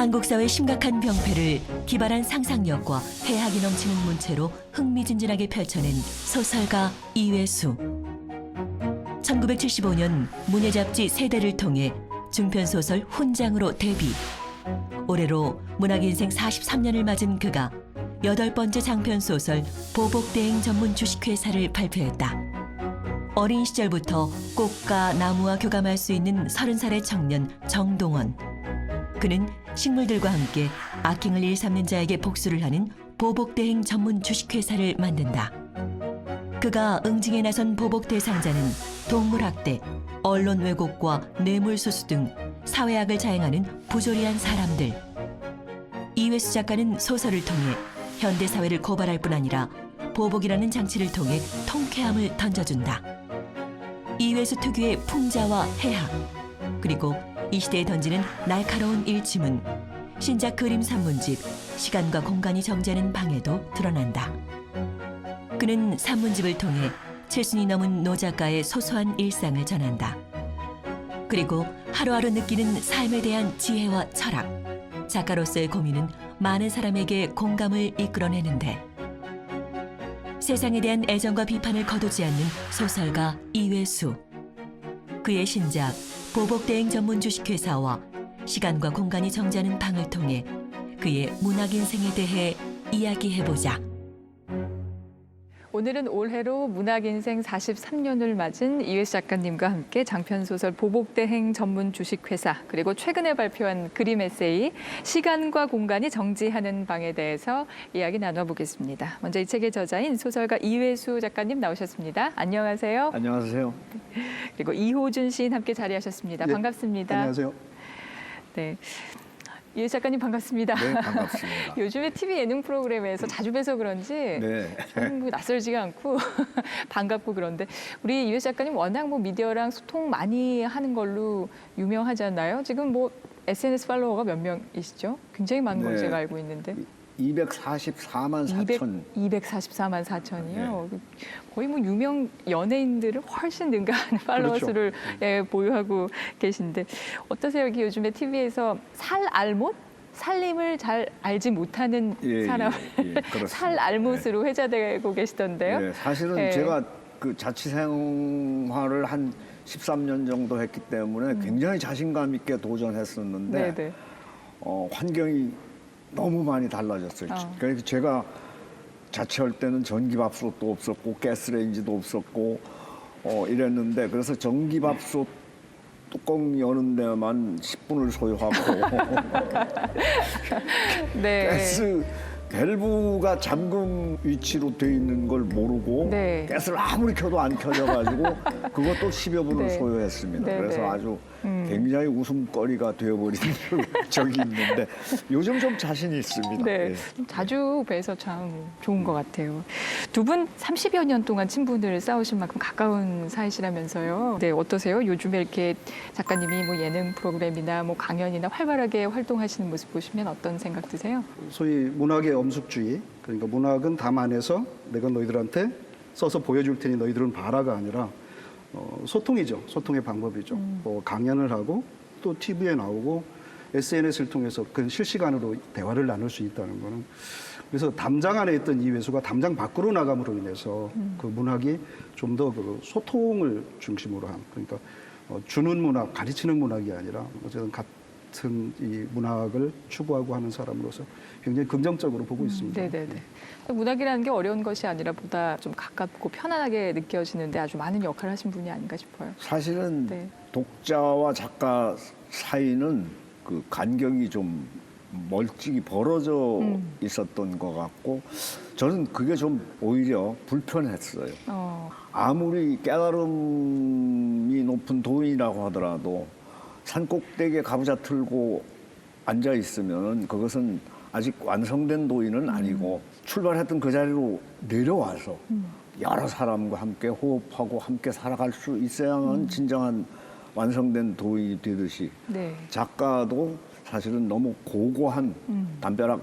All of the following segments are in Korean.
한국 사회의 심각한 병폐를 기발한 상상력과 해학이 넘치는 문체로 흥미진진하게 펼쳐낸 소설가 이회수. 1975년 문예 잡지 세대를 통해 중편 소설 훈장으로 데뷔. 올해로 문학인생 43년을 맞은 그가 8번째 장편 소설 보복대행 전문 주식회사를 발표했다. 어린 시절부터 꽃과 나무와 교감할 수 있는 30살의 청년 정동원. 그는 식물들과 함께 악행을 일삼는 자에게 복수를 하는 보복대행 전문 주식회사를 만든다. 그가 응징에 나선 보복 대상자는 동물학대, 언론 왜곡과 뇌물수수 등 사회악을 자행하는 부조리한 사람들. 이회수 작가는 소설을 통해 현대사회를 고발할 뿐 아니라 보복이라는 장치를 통해 통쾌함을 던져준다. 이회수 특유의 풍자와 해학, 그리고 이 시대에 던지는 날카로운 일침은 신작 그림 산문집 시간과 공간이 정지하는 방에도 드러난다. 그는 산문집을 통해 70이 넘은 노 작가의 소소한 일상을 전한다. 그리고 하루하루 느끼는 삶에 대한 지혜와 철학, 작가로서의 고민은 많은 사람에게 공감을 이끌어내는데, 세상에 대한 애정과 비판을 거두지 않는 소설가 이회수. 그의 신작 보복대행 전문 주식회사와 시간과 공간이 정지하는 방을 통해 그의 문학 인생에 대해 이야기해보자. 오늘은 올해로 문학 인생 43년을 맞은 이회수 작가님과 함께 장편 소설 보복대행 전문 주식회사, 그리고 최근에 발표한 그림 에세이 시간과 공간이 정지하는 방에 대해서 이야기 나눠보겠습니다. 먼저 이 책의 저자인 소설가 이회수 작가님 나오셨습니다. 안녕하세요. 안녕하세요. 그리고 이호준 시인 함께 자리하셨습니다. 네, 반갑습니다. 안녕하세요. 네. 이회수 작가님 반갑습니다. 네, 반갑습니다. 요즘에 TV 예능 프로그램에서 자주 뵈서 그런지 네. 좀 낯설지가 않고 반갑고 그런데, 우리 이회수 작가님 워낙 미디어랑 소통 많이 하는 걸로 유명하잖아요. 지금 SNS 팔로워가 몇 명이시죠? 굉장히 많은 걸로 네. 제가 알고 있는데. 244만 4천. 244만 4천이요. 거의 유명 연예인들을 훨씬 능가하는 팔로워 수를 보유하고 계신데, 어떠세요? 여기 요즘에 TV에서 살알못? 살림을 잘 알지 못하는 사람을 살알못으로 회자되고 계시던데요. 네, 사실은 제가 그 자취 생활을 한 13년 정도 했기 때문에 굉장히 자신감 있게 도전했었는데 환경이 너무 많이 달라졌어요. 그러니까 제가 자취할 때는 전기밥솥도 없었고 가스레인지도 없었고 이랬는데, 그래서 전기밥솥 뚜껑 여는 데만 10분을 소요하고 가스 밸브가 잠금 위치로 돼 있는 걸 모르고 가스를 아무리 켜도 안 켜져가지고 그것도 10여 분을 소요했습니다. 그래서 아주 굉장히 웃음거리가 되어버린 적이 있는데 요즘 좀 자신이 있습니다. 네. 자주 뵈서 참 좋은 것 같아요. 두 분 30여 년 동안 친분을 쌓으신 만큼 가까운 사이시라면서요. 네, 어떠세요? 요즘에 이렇게 작가님이 예능 프로그램이나 강연이나 활발하게 활동하시는 모습 보시면 어떤 생각 드세요? 소위 문학의 엄숙주의, 그러니까 문학은 담아내서 내가 너희들한테 써서 보여줄 테니 너희들은 봐라가 아니라 소통이죠. 소통의 방법이죠. 강연을 하고 또 TV에 나오고 SNS를 통해서 그 실시간으로 대화를 나눌 수 있다는 거는, 그래서 담장 안에 있던 이회수가 담장 밖으로 나감으로 인해서 그 문학이 좀 더 그 소통을 중심으로 한, 그러니까 주는 문학, 가르치는 문학이 아니라 어쨌든 같은 이 문학을 추구하고 하는 사람으로서 굉장히 긍정적으로 보고 있습니다. 네네네. 문학이라는 게 어려운 것이 아니라 보다 좀 가깝고 편안하게 느껴지는데 아주 많은 역할을 하신 분이 아닌가 싶어요. 사실은 독자와 작가 사이는 그 간격이 좀 멀찍이 벌어져 있었던 것 같고, 저는 그게 좀 오히려 불편했어요. 아무리 깨달음이 높은 도인이라고 하더라도 산꼭대기에 가부좌 틀고 앉아 있으면 그것은 아직 완성된 도인은 아니고 출발했던 그 자리로 내려와서 여러 사람과 함께 호흡하고 함께 살아갈 수 있어야만 진정한 완성된 도인이 되듯이 작가도 사실은 너무 고고한 담벼락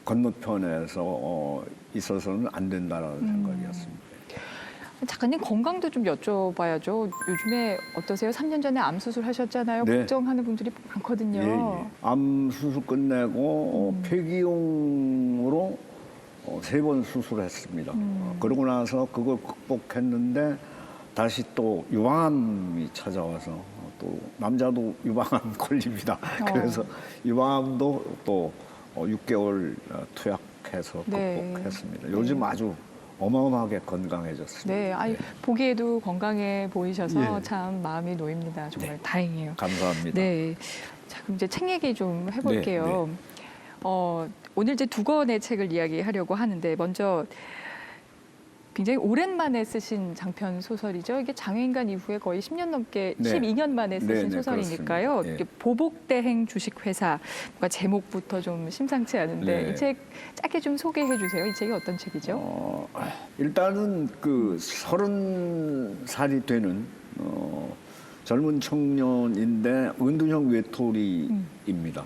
건너편에서 있어서는 안 된다라는 생각이었습니다. 작가님 건강도 좀 여쭤봐야죠. 요즘에 어떠세요? 3년 전에 암 수술 하셨잖아요. 네. 걱정하는 분들이 많거든요. 예. 암 수술 끝내고 폐기용으로 3번 수술했습니다. 그러고 나서 그걸 극복했는데 다시 또 유방암이 찾아와서 또 남자도 유방암 걸립니다. 그래서 유방암도 또 6개월 투약해서 네. 극복했습니다. 요즘 아주 어마어마하게 건강해졌습니다. 네, 아니, 보기에도 건강해 보이셔서 예. 참 마음이 놓입니다. 정말 네. 다행이에요. 감사합니다. 네, 자 그럼 이제 책 얘기 좀 해볼게요. 오늘 이제 2권의 책을 이야기하려고 하는데 먼저 굉장히 오랜만에 쓰신 장편 소설이죠. 이게 장애인간 이후에 거의 10년 넘게, 네. 12년 만에 쓰신 네, 소설이니까요. 그렇습니다. 예. 이게 보복대행 주식회사, 뭔가 제목부터 좀 심상치 않은데 네. 이 책 짧게 좀 소개해 주세요. 이 책이 어떤 책이죠? 일단은 그 30살이 되는 젊은 청년인데 은둔형 외톨이입니다.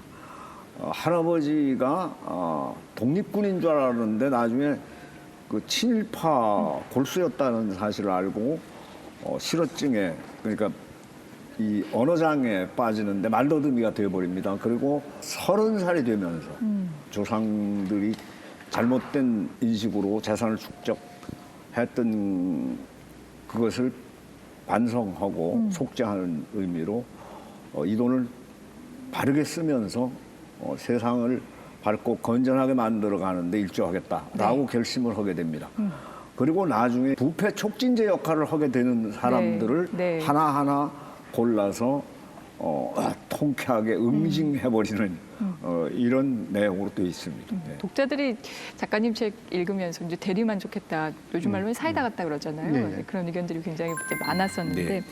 할아버지가 독립군인 줄 알았는데 나중에 그 친일파 골수였다는 사실을 알고 실어증에, 그러니까 이 언어장애에 빠지는데 말더듬이가 되어버립니다. 그리고 30살이 되면서 조상들이 잘못된 인식으로 재산을 축적했던 그것을 반성하고 속죄하는 의미로 이 돈을 바르게 쓰면서 세상을 밝고 건전하게 만들어 가는데 일조하겠다라고 결심을 하게 됩니다. 그리고 나중에 부패 촉진제 역할을 하게 되는 사람들을 네. 하나하나 골라서 통쾌하게 응징해버리는 이런 내용으로 되어 있습니다. 네. 독자들이 작가님 책 읽으면서 이제 대리만족했다. 요즘 말로는 사이다 같다 그러잖아요. 네. 그런 의견들이 굉장히 이제 많았었는데 네.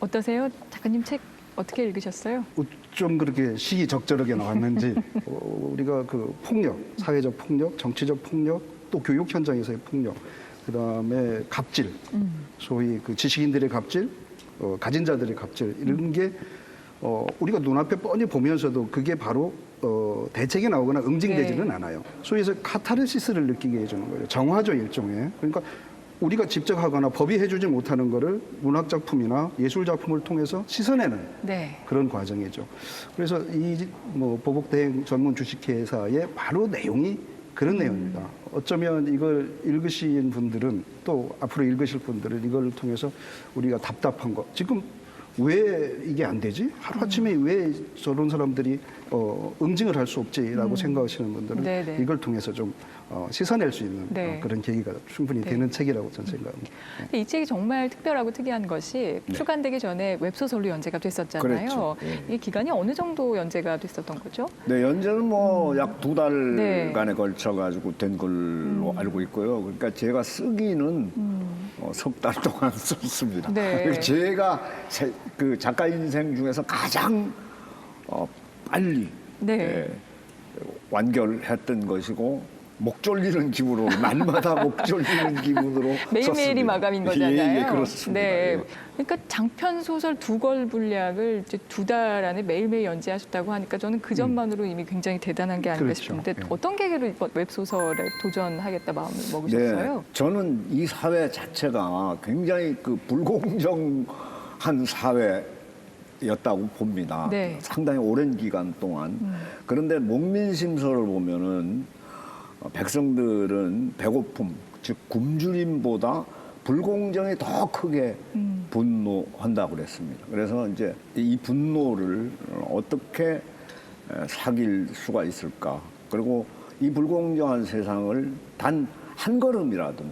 어떠세요? 작가님 책 어떻게 읽으셨어요? 좀 그렇게 시기적절하게 나왔는지 우리가 그 폭력, 사회적 폭력, 정치적 폭력, 또 교육 현장에서의 폭력, 그다음에 갑질, 소위 그 지식인들의 갑질, 가진 자들의 갑질 이런 게 우리가 눈앞에 뻔히 보면서도 그게 바로 대책이 나오거나 응징되지는 네. 않아요. 소위 해서 카타르시스를 느끼게 해주는 거예요. 정화죠, 일종의. 그러니까 우리가 직접 하거나 법이 해주지 못하는 거를 문학 작품이나 예술 작품을 통해서 씻어내는 네. 그런 과정이죠. 그래서 이 보복대행 전문 주식회사의 바로 내용이 그런 내용입니다. 어쩌면 이걸 읽으신 분들은 또 앞으로 읽으실 분들은 이걸 통해서 우리가 답답한 거 지금 왜 이게 안 되지? 하루아침에 왜 저런 사람들이 응징을 할 수 없지라고 생각하시는 분들은 네네. 이걸 통해서 좀 씻어낼 수 있는 네. 그런 계기가 충분히 네. 되는 책이라고 저는 생각합니다. 근데 이 책이 정말 특별하고 특이한 것이 네. 출간되기 전에 웹소설로 연재가 됐었잖아요. 그렇죠. 예. 이 기간이 어느 정도 연재가 됐었던 거죠? 네, 연재는 뭐 약 2달간에 네. 걸쳐 가지고 된 걸로 알고 있고요. 그러니까 제가 쓰기는 석 달 동안 썼습니다. 네. 제가 그 작가 인생 중에서 가장 빨리 네. 완결했던 것이고 목 졸리는 기분으로 날마다 목 졸리는 기분으로 매일매일이 썼습니다. 마감인 거잖아요. 예, 그렇습니다. 네. 예. 그러니까 장편 소설 2권 분량을 이제 2달 안에 매일매일 연재하셨다고 하니까 저는 그 점만으로 이미 굉장히 대단한 게 아닌가 그렇죠. 싶은데 예. 어떤 계기로 이번 웹소설에 도전하겠다 마음을 먹으셨어요? 네, 저는 이 사회 자체가 굉장히 그 불공정한 사회였다고 봅니다. 네. 상당히 오랜 기간 동안. 그런데 목민심서를 보면은 백성들은 배고픔, 즉 굶주림보다 불공정이 더 크게 분노한다고 그랬습니다. 그래서 이제 이 분노를 어떻게 사귈 수가 있을까? 그리고 이 불공정한 세상을 단 한 걸음이라도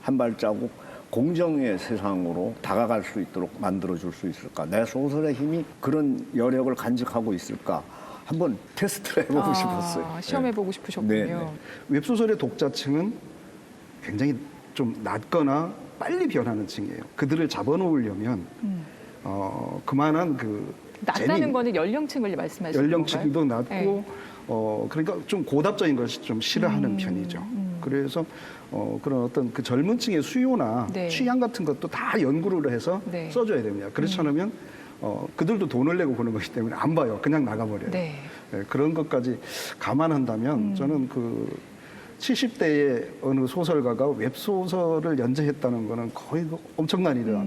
한 발자국 공정의 세상으로 다가갈 수 있도록 만들어줄 수 있을까? 내 소설의 힘이 그런 여력을 간직하고 있을까? 한번 테스트를 해보고 싶었어요. 시험해보고 싶으셨군요. 네, 네. 웹소설의 독자층은 굉장히 좀 낮거나 빨리 변하는 층이에요. 그들을 잡아놓으려면 그만한 그 낮다는 재미, 거는 연령층을 말씀하시는 연령층도 건가요? 낮고 네. 그러니까 좀 고답적인 것이 좀 싫어하는 편이죠. 그래서 그런 어떤 그 젊은 층의 수요나 네. 취향 같은 것도 다 연구를 해서 네. 써줘야 됩니다. 그렇지 않으면 그들도 돈을 내고 보는 것이기 때문에 안 봐요. 그냥 나가버려요. 네. 네, 그런 것까지 감안한다면 저는 그 70대의 어느 소설가가 웹소설을 연재했다는 거는 거의 엄청난 일이야.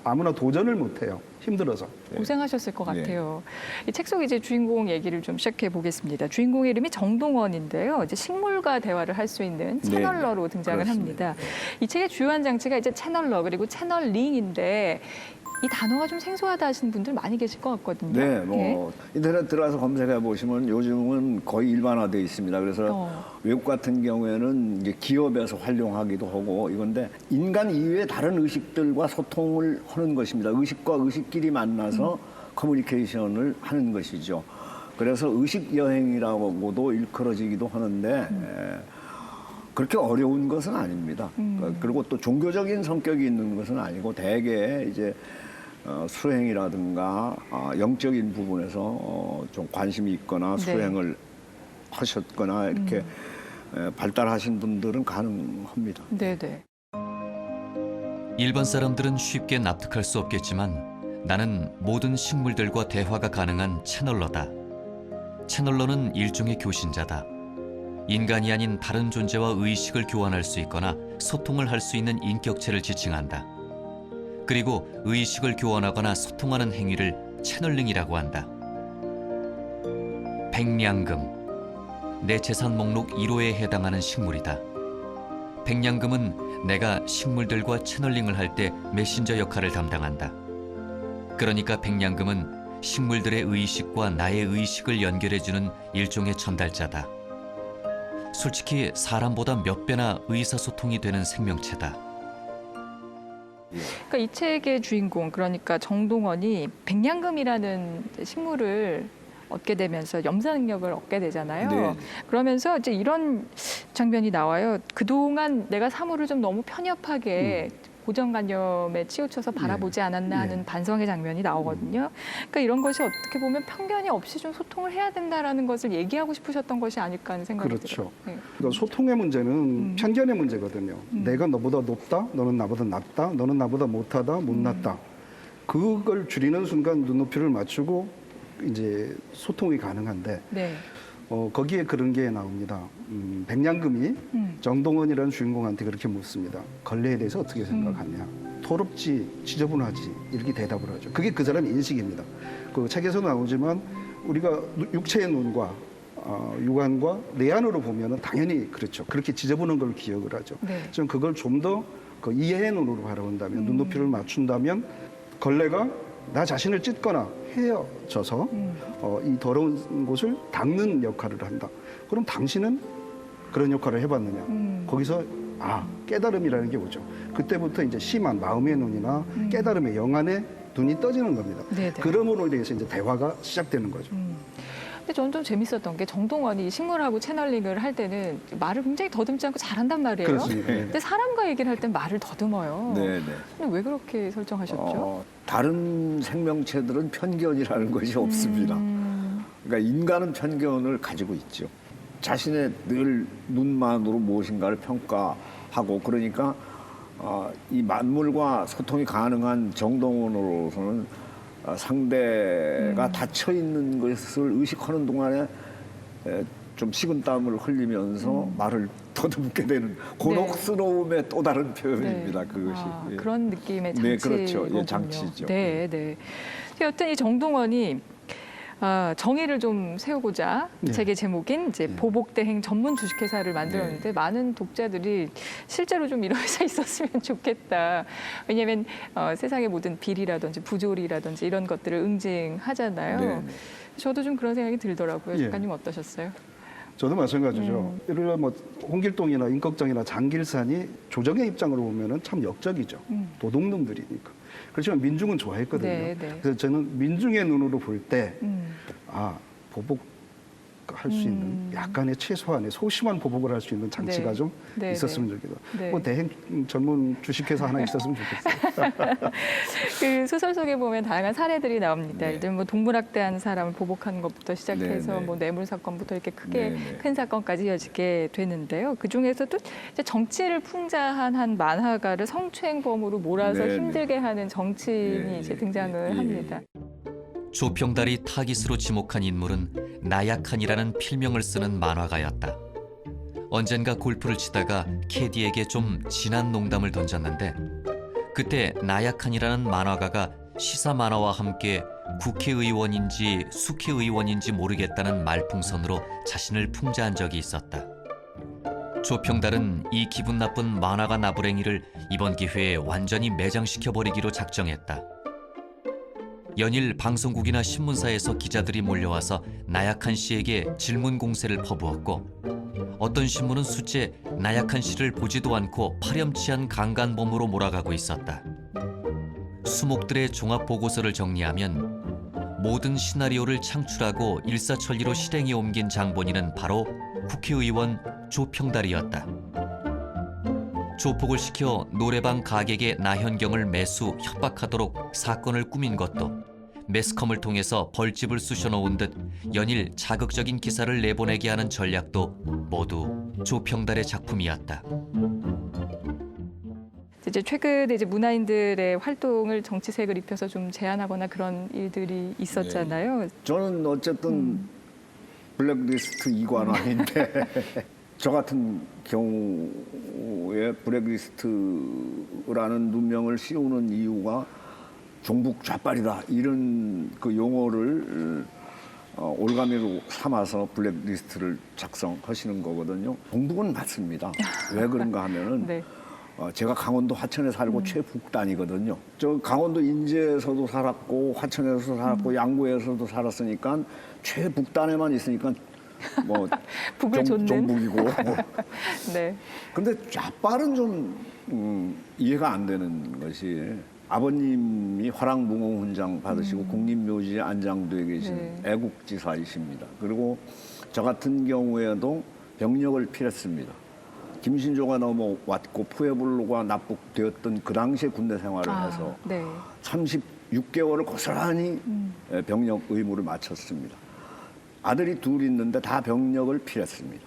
아무나 도전을 못해요. 힘들어서. 고생하셨을 것 네. 같아요. 이 책 속 이제 주인공 얘기를 좀 시작해 보겠습니다. 주인공의 이름이 정동원인데요. 이제 식물과 대화를 할 수 있는 채널러로 등장을 그렇습니다. 합니다. 이 책의 주요한 장치가 이제 채널러 그리고 채널링인데 이 단어가 좀 생소하다 하시는 분들 많이 계실 것 같거든요. 네, 뭐 인터넷 들어가서 검색해 보시면 요즘은 거의 일반화되어 있습니다. 그래서 외국 같은 경우에는 이제 기업에서 활용하기도 하고 이건데 인간 이외의 다른 의식들과 소통을 하는 것입니다. 의식과 의식끼리 만나서 커뮤니케이션을 하는 것이죠. 그래서 의식 여행이라고도 일컬어지기도 하는데 그렇게 어려운 것은 아닙니다. 그리고 또 종교적인 성격이 있는 것은 아니고 대개 이제 수행이라든가 영적인 부분에서 좀 관심이 있거나 수행을 하셨거나 이렇게 발달하신 분들은 가능합니다. 네네. 일반 사람들은 쉽게 납득할 수 없겠지만 나는 모든 식물들과 대화가 가능한 채널러다. 채널러는 일종의 교신자다. 인간이 아닌 다른 존재와 의식을 교환할 수 있거나 소통을 할 수 있는 인격체를 지칭한다. 그리고 의식을 교환하거나 소통하는 행위를 채널링이라고 한다. 백냥금, 내 재산 목록 1호에 해당하는 식물이다. 백냥금은 내가 식물들과 채널링을 할 때 메신저 역할을 담당한다. 그러니까 백냥금은 식물들의 의식과 나의 의식을 연결해주는 일종의 전달자다. 솔직히 사람보다 몇 배나 의사소통이 되는 생명체다. 그러니까 이 책의 주인공 그러니까 정동원이 백냥금이라는 식물을 얻게 되면서 염사 능력을 얻게 되잖아요. 네. 그러면서 이제 이런 장면이 나와요. 그동안 내가 사물을 좀 너무 편협하게 고정관념에 치우쳐서 바라보지 않았나 하는 반성의 장면이 나오거든요. 그러니까 이런 것이 어떻게 보면 편견이 없이 좀 소통을 해야 된다라는 것을 얘기하고 싶으셨던 것이 아닐까 하는 생각이 들어요. 그렇죠. 네. 그러니까 소통의 문제는 편견의 문제거든요. 내가 너보다 높다, 너는 나보다 낮다, 너는 나보다 못하다, 못났다. 그걸 줄이는 순간 눈높이를 맞추고 이제 소통이 가능한데 네. 거기에 그런 게 나옵니다. 백냥금이 정동원이라는 주인공한테 그렇게 묻습니다. 걸레에 대해서 어떻게 생각하냐? 더럽지, 지저분하지 이렇게 대답을 하죠. 그게 그 사람의 인식입니다. 그 책에서 나오지만 우리가 육체의 눈과 육안과 내안으로 보면은 당연히 그렇죠. 그렇게 지저분한 걸 기억을 하죠. 네. 좀 그걸 좀 더 그 이해의 눈으로 바라본다면 눈높이를 맞춘다면 걸레가 나 자신을 찢거나 헤어져서 이 더러운 곳을 닦는 역할을 한다. 그럼 당신은 그런 역할을 해봤느냐? 거기서 깨달음이라는 게 오죠. 그때부터 이제 심한 마음의 눈이나 깨달음의 영안의 눈이 떠지는 겁니다. 네네. 그러므로 인해서 이제 대화가 시작되는 거죠. 근데 저는 좀 재밌었던 게 정동원이 식물하고 채널링을 할 때는 말을 굉장히 더듬지 않고 잘한단 말이에요. 그렇습니다. 네. 근데 사람과 얘기를 할 땐 말을 더듬어요. 네, 네. 근데 왜 그렇게 설정하셨죠? 다른 생명체들은 편견이라는 것이 없습니다. 그러니까 인간은 편견을 가지고 있죠. 자신의 늘 눈만으로 무엇인가를 평가하고 그러니까 이 만물과 소통이 가능한 정동원으로서는 상대가 닫혀 있는 것을 의식하는 동안에 좀 식은땀을 흘리면서 말을 더듬게 되는 곤혹스러움의 또 다른 표현입니다. 그것이 예. 그런 느낌의 네, 장치거든요. 그렇죠. 예, 장치죠. 네, 네. 여튼 이 정동원이 정의를 좀 세우고자 네. 책의 제목인 이제 보복대행 전문 주식회사를 만들었는데 많은 독자들이 실제로 좀 이런 회사 있었으면 좋겠다. 왜냐하면 세상의 모든 비리라든지 부조리라든지 이런 것들을 응징하잖아요. 네, 네. 저도 좀 그런 생각이 들더라고요. 예. 작가님 어떠셨어요? 저도 마찬가지죠. 예를 들어 뭐 홍길동이나 임꺽정이나 장길산이 조정의 입장으로 보면은 참 역적이죠. 도둑놈들이니까. 그렇지만 민중은 좋아했거든요. 네, 네. 그래서 저는 민중의 눈으로 볼 때 보복할 수 있는 약간의 최소한의 소심한 보복을 할 수 있는 장치가 네. 좀 네, 있었으면 네. 좋겠다. 네. 뭐 대행 전문 주식회사 하나 있었으면 좋겠어요. 그 소설 속에 보면 다양한 사례들이 나옵니다. 네. 예를 들면 뭐 동물학대한 사람을 보복하는 것부터 시작해서 네, 네. 뭐 뇌물 사건부터 이렇게 크게 네, 네. 큰 사건까지 이어지게 되는데요. 그 중에서도 이제 정치를 풍자한 한 만화가를 성추행범으로 몰아서 네, 네. 힘들게 하는 정치인이 네, 이제 네. 등장을 예, 합니다. 조평달이 타깃으로 지목한 인물은 나약한이라는 필명을 쓰는 만화가였다. 언젠가 골프를 치다가 캐디에게 좀 진한 농담을 던졌는데 그때 나약한이라는 만화가가 시사 만화와 함께 국회의원인지 숙회의원인지 모르겠다는 말풍선으로 자신을 풍자한 적이 있었다. 조평달은 이 기분 나쁜 만화가 나부랭이를 이번 기회에 완전히 매장시켜버리기로 작정했다. 연일 방송국이나 신문사에서 기자들이 몰려와서 나약한 씨에게 질문 공세를 퍼부었고 어떤 신문은 수째 나약한 씨를 보지도 않고 파렴치한 강간범으로 몰아가고 있었다. 수목들의 종합보고서를 정리하면 모든 시나리오를 창출하고 일사천리로 실행에 옮긴 장본인은 바로 국회의원 조평달이었다. 조폭을 시켜 노래방 가객의 나현경을 매수, 협박하도록 사건을 꾸민 것도 매스컴을 통해서 벌집을 쑤셔놓은 듯 연일 자극적인 기사를 내보내게 하는 전략도 모두 조평달의 작품이었다. 이제 최근에 이제 문화인들의 활동을 정치색을 입혀서 좀 제한하거나 그런 일들이 있었잖아요. 저는 어쨌든 블랙리스트 이관왕인데 저 같은 경우에 블랙리스트라는 누명을 씌우는 이유가 종북 좌빨이다 이런 그 용어를 올가미로 삼아서 블랙리스트를 작성하시는 거거든요. 종북은 맞습니다. 왜 그런가 하면은 네. 제가 강원도 화천에 살고 최북단이거든요. 저 강원도 인제에서도 살았고 화천에서도 살았고 양구에서도 살았으니까 최북단에만 있으니까 뭐 북을 좇는? 종북이고. 네. 근데 좌빨은 좀 이해가 안 되는 것이 아버님이 화랑무공훈장 받으시고 국립묘지에 안장돼 계신 네. 애국지사이십니다. 그리고 저 같은 경우에도 병력을 필했습니다. 김신조가 넘어왔고 푸에블로가 납북되었던 그 당시에 군대 생활을 해서 네. 36개월을 고스란히 병력 의무를 마쳤습니다. 아들이 둘 있는데 다 병력을 필했습니다.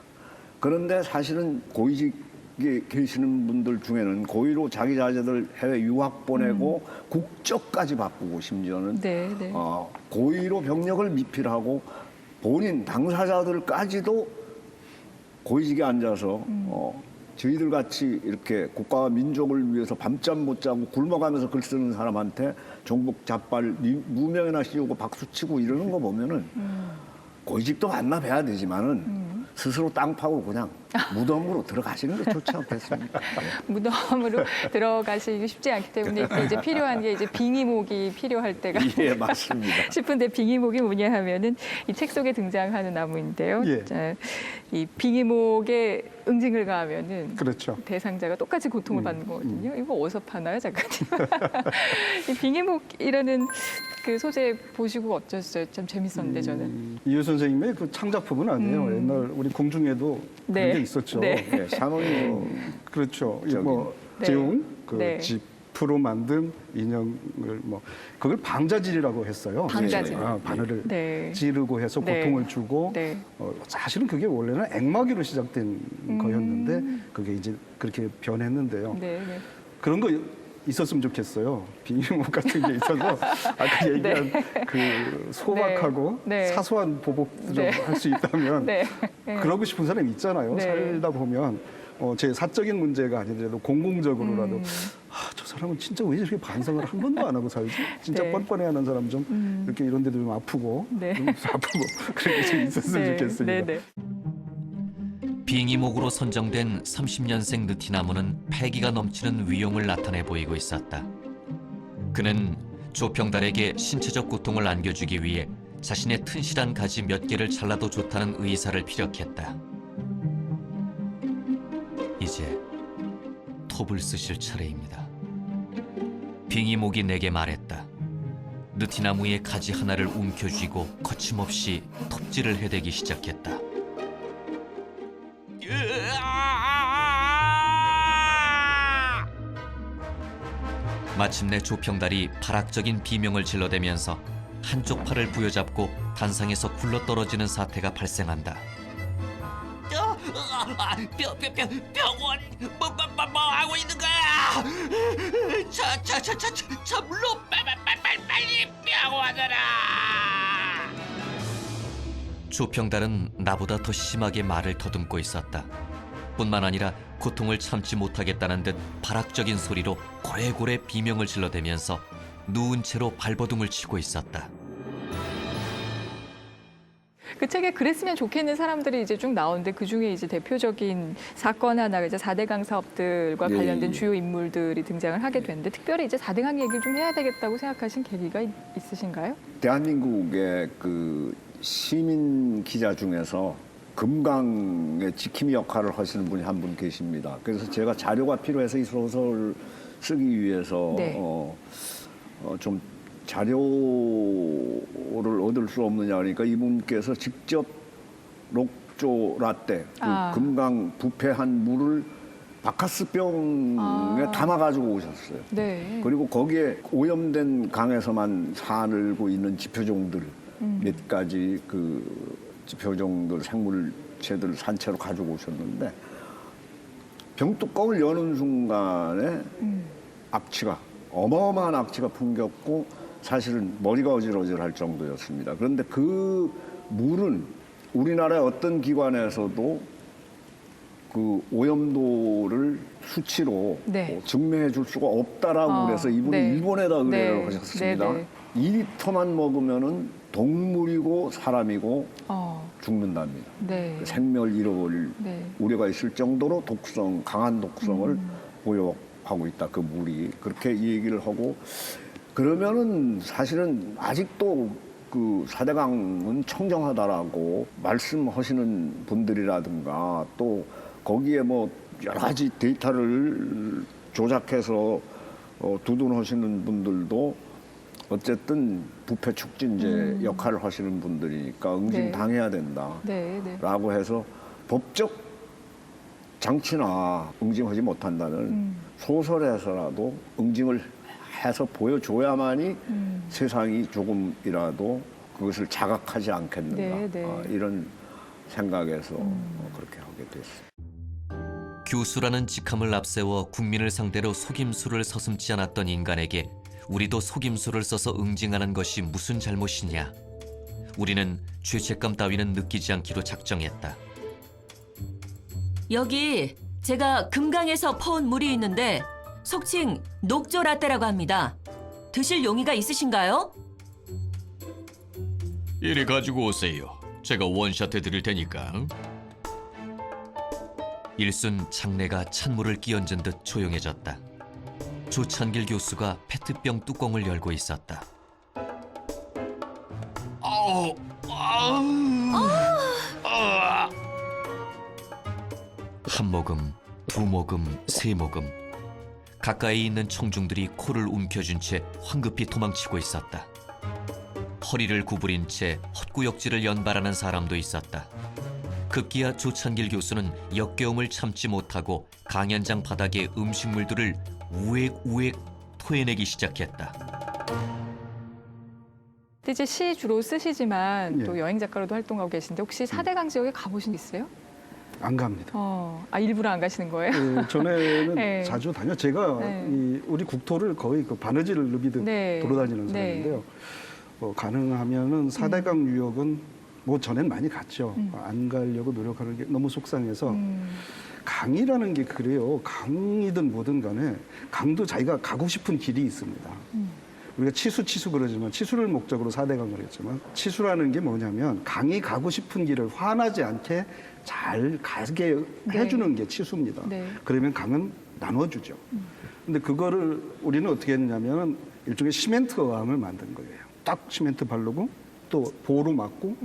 그런데 사실은 고위직에 계시는 분들 중에는 고의로 자기 자제들 해외 유학 보내고 국적까지 바꾸고 심지어는 네, 네. 고의로 병력을 미필하고 본인 당사자들까지도 고위직에 앉아서 저희들 같이 이렇게 국가와 민족을 위해서 밤잠 못 자고 굶어가면서 글 쓰는 사람한테 종북 좌빨 무명이나 씌우고 박수치고 이러는 거 보면은 고위직도 만나봐야 되지만은 스스로 땅 파고 그냥 무덤으로 들어가시는 게 좋지 않겠습니까? 무덤으로 들어가시기 쉽지 않기 때문에 이제 필요한 게 이제 빙의목이 필요할 때가 예, 맞습니다. 싶은데 빙의목이 뭐냐 하면은 이 책 속에 등장하는 나무인데요. 예. 자, 이 빙의목에 응징을 가하면은 그렇죠. 대상자가 똑같이 고통을 받는 거거든요. 이거 어디서 파나요, 작가님? 이 빙의목이라는 그 소재 보시고 어쩌셨어요? 참 재밌었는데 저는. 이효 선생님의 그 창작품은 아니에요. 옛날 우리 궁중에도 네. 그런 게 있었죠. 네. 예, 상은이 그렇죠. 저기, 뭐 네. 재웅 그 네. 지프로 만든 인형을 뭐 그걸 방자질이라고 했어요. 방자질. 바늘을 네. 지르고 해서 네. 고통을 주고 네. 사실은 그게 원래는 액마기로 시작된 거였는데 그게 이제 그렇게 변했는데요. 네, 네. 그런 거 있었으면 좋겠어요. 빙의목 같은 게 있어서 아까 얘기한 그 소박하고 네. 네. 사소한 보복들을 네. 할 수 있다면 네. 네. 그러고 싶은 사람이 있잖아요. 네. 살다 보면 제 사적인 문제가 아니더라도 공공적으로라도 저 사람은 진짜 왜 저렇게 반성을 한 번도 안 하고 살지? 진짜 네. 뻔뻔해하는 사람 좀 이렇게 이런 데도 좀 아프고 네. 좀 아프고 그런 게 좀 있었으면 네. 좋겠습니다. 네, 네. 빙의목으로 선정된 30년생 느티나무는 패기가 넘치는 위용을 나타내 보이고 있었다. 그는 조평달에게 신체적 고통을 안겨주기 위해 자신의 튼실한 가지 몇 개를 잘라도 좋다는 의사를 피력했다. 이제 톱을 쓰실 차례입니다. 빙의목이 내게 말했다. 느티나무의 가지 하나를 움켜쥐고 거침없이 톱질을 해대기 시작했다. 마침내 조평달이 발악적인 비명을 질러대면서 한쪽 팔을 부여잡고 단상에서 굴러떨어지는 사태가 발생한다. 병원 뭐 하고 있는 거야? 저 물로 빨리 병원으로. 조평달은 나보다 더 심하게 말을 더듬고 있었다. 뿐만 아니라 고통을 참지 못하겠다는 듯 발악적인 소리로 고래고래 비명을 질러대면서 누운 채로 발버둥을 치고 있었다. 그 책에 그랬으면 좋겠는 사람들이 이제 쭉 나오는데 그 중에 이제 대표적인 사건 하나가 이제 4대강 사업들과 예, 관련된 예. 주요 인물들이 등장을 하게 됐는데 특별히 이제 4대강 얘기를 좀 해야 되겠다고 생각하신 계기가 있으신가요? 대한민국의 그 시민 기자 중에서 금강의 지킴이 역할을 하시는 분이 한 분 계십니다. 그래서 제가 자료가 필요해서 이 소설을 쓰기 위해서 네. 좀 자료를 얻을 수 없느냐 그러니까 이분께서 직접 녹조 라떼, 그 금강 부패한 물을 바카스병에 담아가지고 오셨어요. 네. 그리고 거기에 오염된 강에서만 살고 있는 지표종들 몇 가지 그 지표종들 생물체들 산채로 가지고 오셨는데 병뚜껑을 여는 순간에 악취가 어마어마한 악취가 풍겼고 사실은 머리가 어질어질할 정도였습니다. 그런데 그 물은 우리나라의 어떤 기관에서도 그 오염도를 수치로 네. 증명해 줄 수가 없다라고 그래서 이분이 네. 일본에다 의뢰를 네. 하셨습니다. 네, 2리터만 먹으면은 동물이고 사람이고 죽는답니다. 네. 생명을 잃어버릴 네. 우려가 있을 정도로 강한 독성을 보유하고 있다. 그 물이 그렇게 얘기를 하고 그러면은 사실은 아직도 그 4대강은 청정하다라고 말씀하시는 분들이라든가 또 거기에 뭐 여러 가지 데이터를 조작해서 두둔하시는 분들도 어쨌든 부패 촉진제 역할을 하시는 분들이니까 응징당해야 된다라고 네. 네. 해서 법적 장치나 응징하지 못한다는 소설에서라도 응징을 해서 보여줘야만이 세상이 조금이라도 그것을 자각하지 않겠는가 네, 네. 이런 생각에서 그렇게 하게 됐어요. 교수라는 직함을 앞세워 국민을 상대로 속임수를 서슴지 않았던 인간에게 우리도 속임수를 써서 응징하는 것이 무슨 잘못이냐. 우리는 죄책감 따위는 느끼지 않기로 작정했다. 여기 제가 금강에서 퍼온 물이 있는데 속칭 녹조 라떼라고 합니다. 드실 용의가 있으신가요? 이리 가지고 오세요. 제가 원샷 해드릴 테니까. 일순 장내가 찬물을 끼얹은 듯 조용해졌다. 조찬길 교수가 페트병 뚜껑을 열고 있었다. 아우, 한 모금, 두 모금, 세 모금. 가까이 있는 청중들이 코를 움켜쥔 채 황급히 도망치고 있었다. 허리를 구부린 채 헛구역질을 연발하는 사람도 있었다. 급기야 조찬길 교수는 역겨움을 참지 못하고 강연장 바닥에 음식물들을 우액우액 토해내기 시작했다. 근데 이제 시 주로 쓰시지만 예. 또 여행 작가로도 활동하고 계신데 혹시 4대강 지역에 가보신 적 있어요? 안 갑니다. 일부러 안 가시는 거예요? 전에는 네. 자주 다녀. 제가 네. 우리 국토를 거의 그 바느질을 누비듯 네. 돌아다니는 네. 사람인데요. 가능하면은 4대강 유역은 뭐 전엔 많이 갔죠. 안 가려고 노력하는 게 너무 속상해서 강이라는 게 그래요. 강이든 뭐든 간에 강도 자기가 가고 싶은 길이 있습니다. 우리가 치수 그러지만 치수를 목적으로 4대강을 했지만 치수라는 게 뭐냐면 강이 가고 싶은 길을 화나지 않게 잘 가게 해주는 게 치수입니다. 네. 그러면 강은 나눠주죠. 근데 그거를 우리는 어떻게 했냐면 일종의 시멘트 어항을 만든 거예요. 딱 시멘트 바르고 또 보로 막고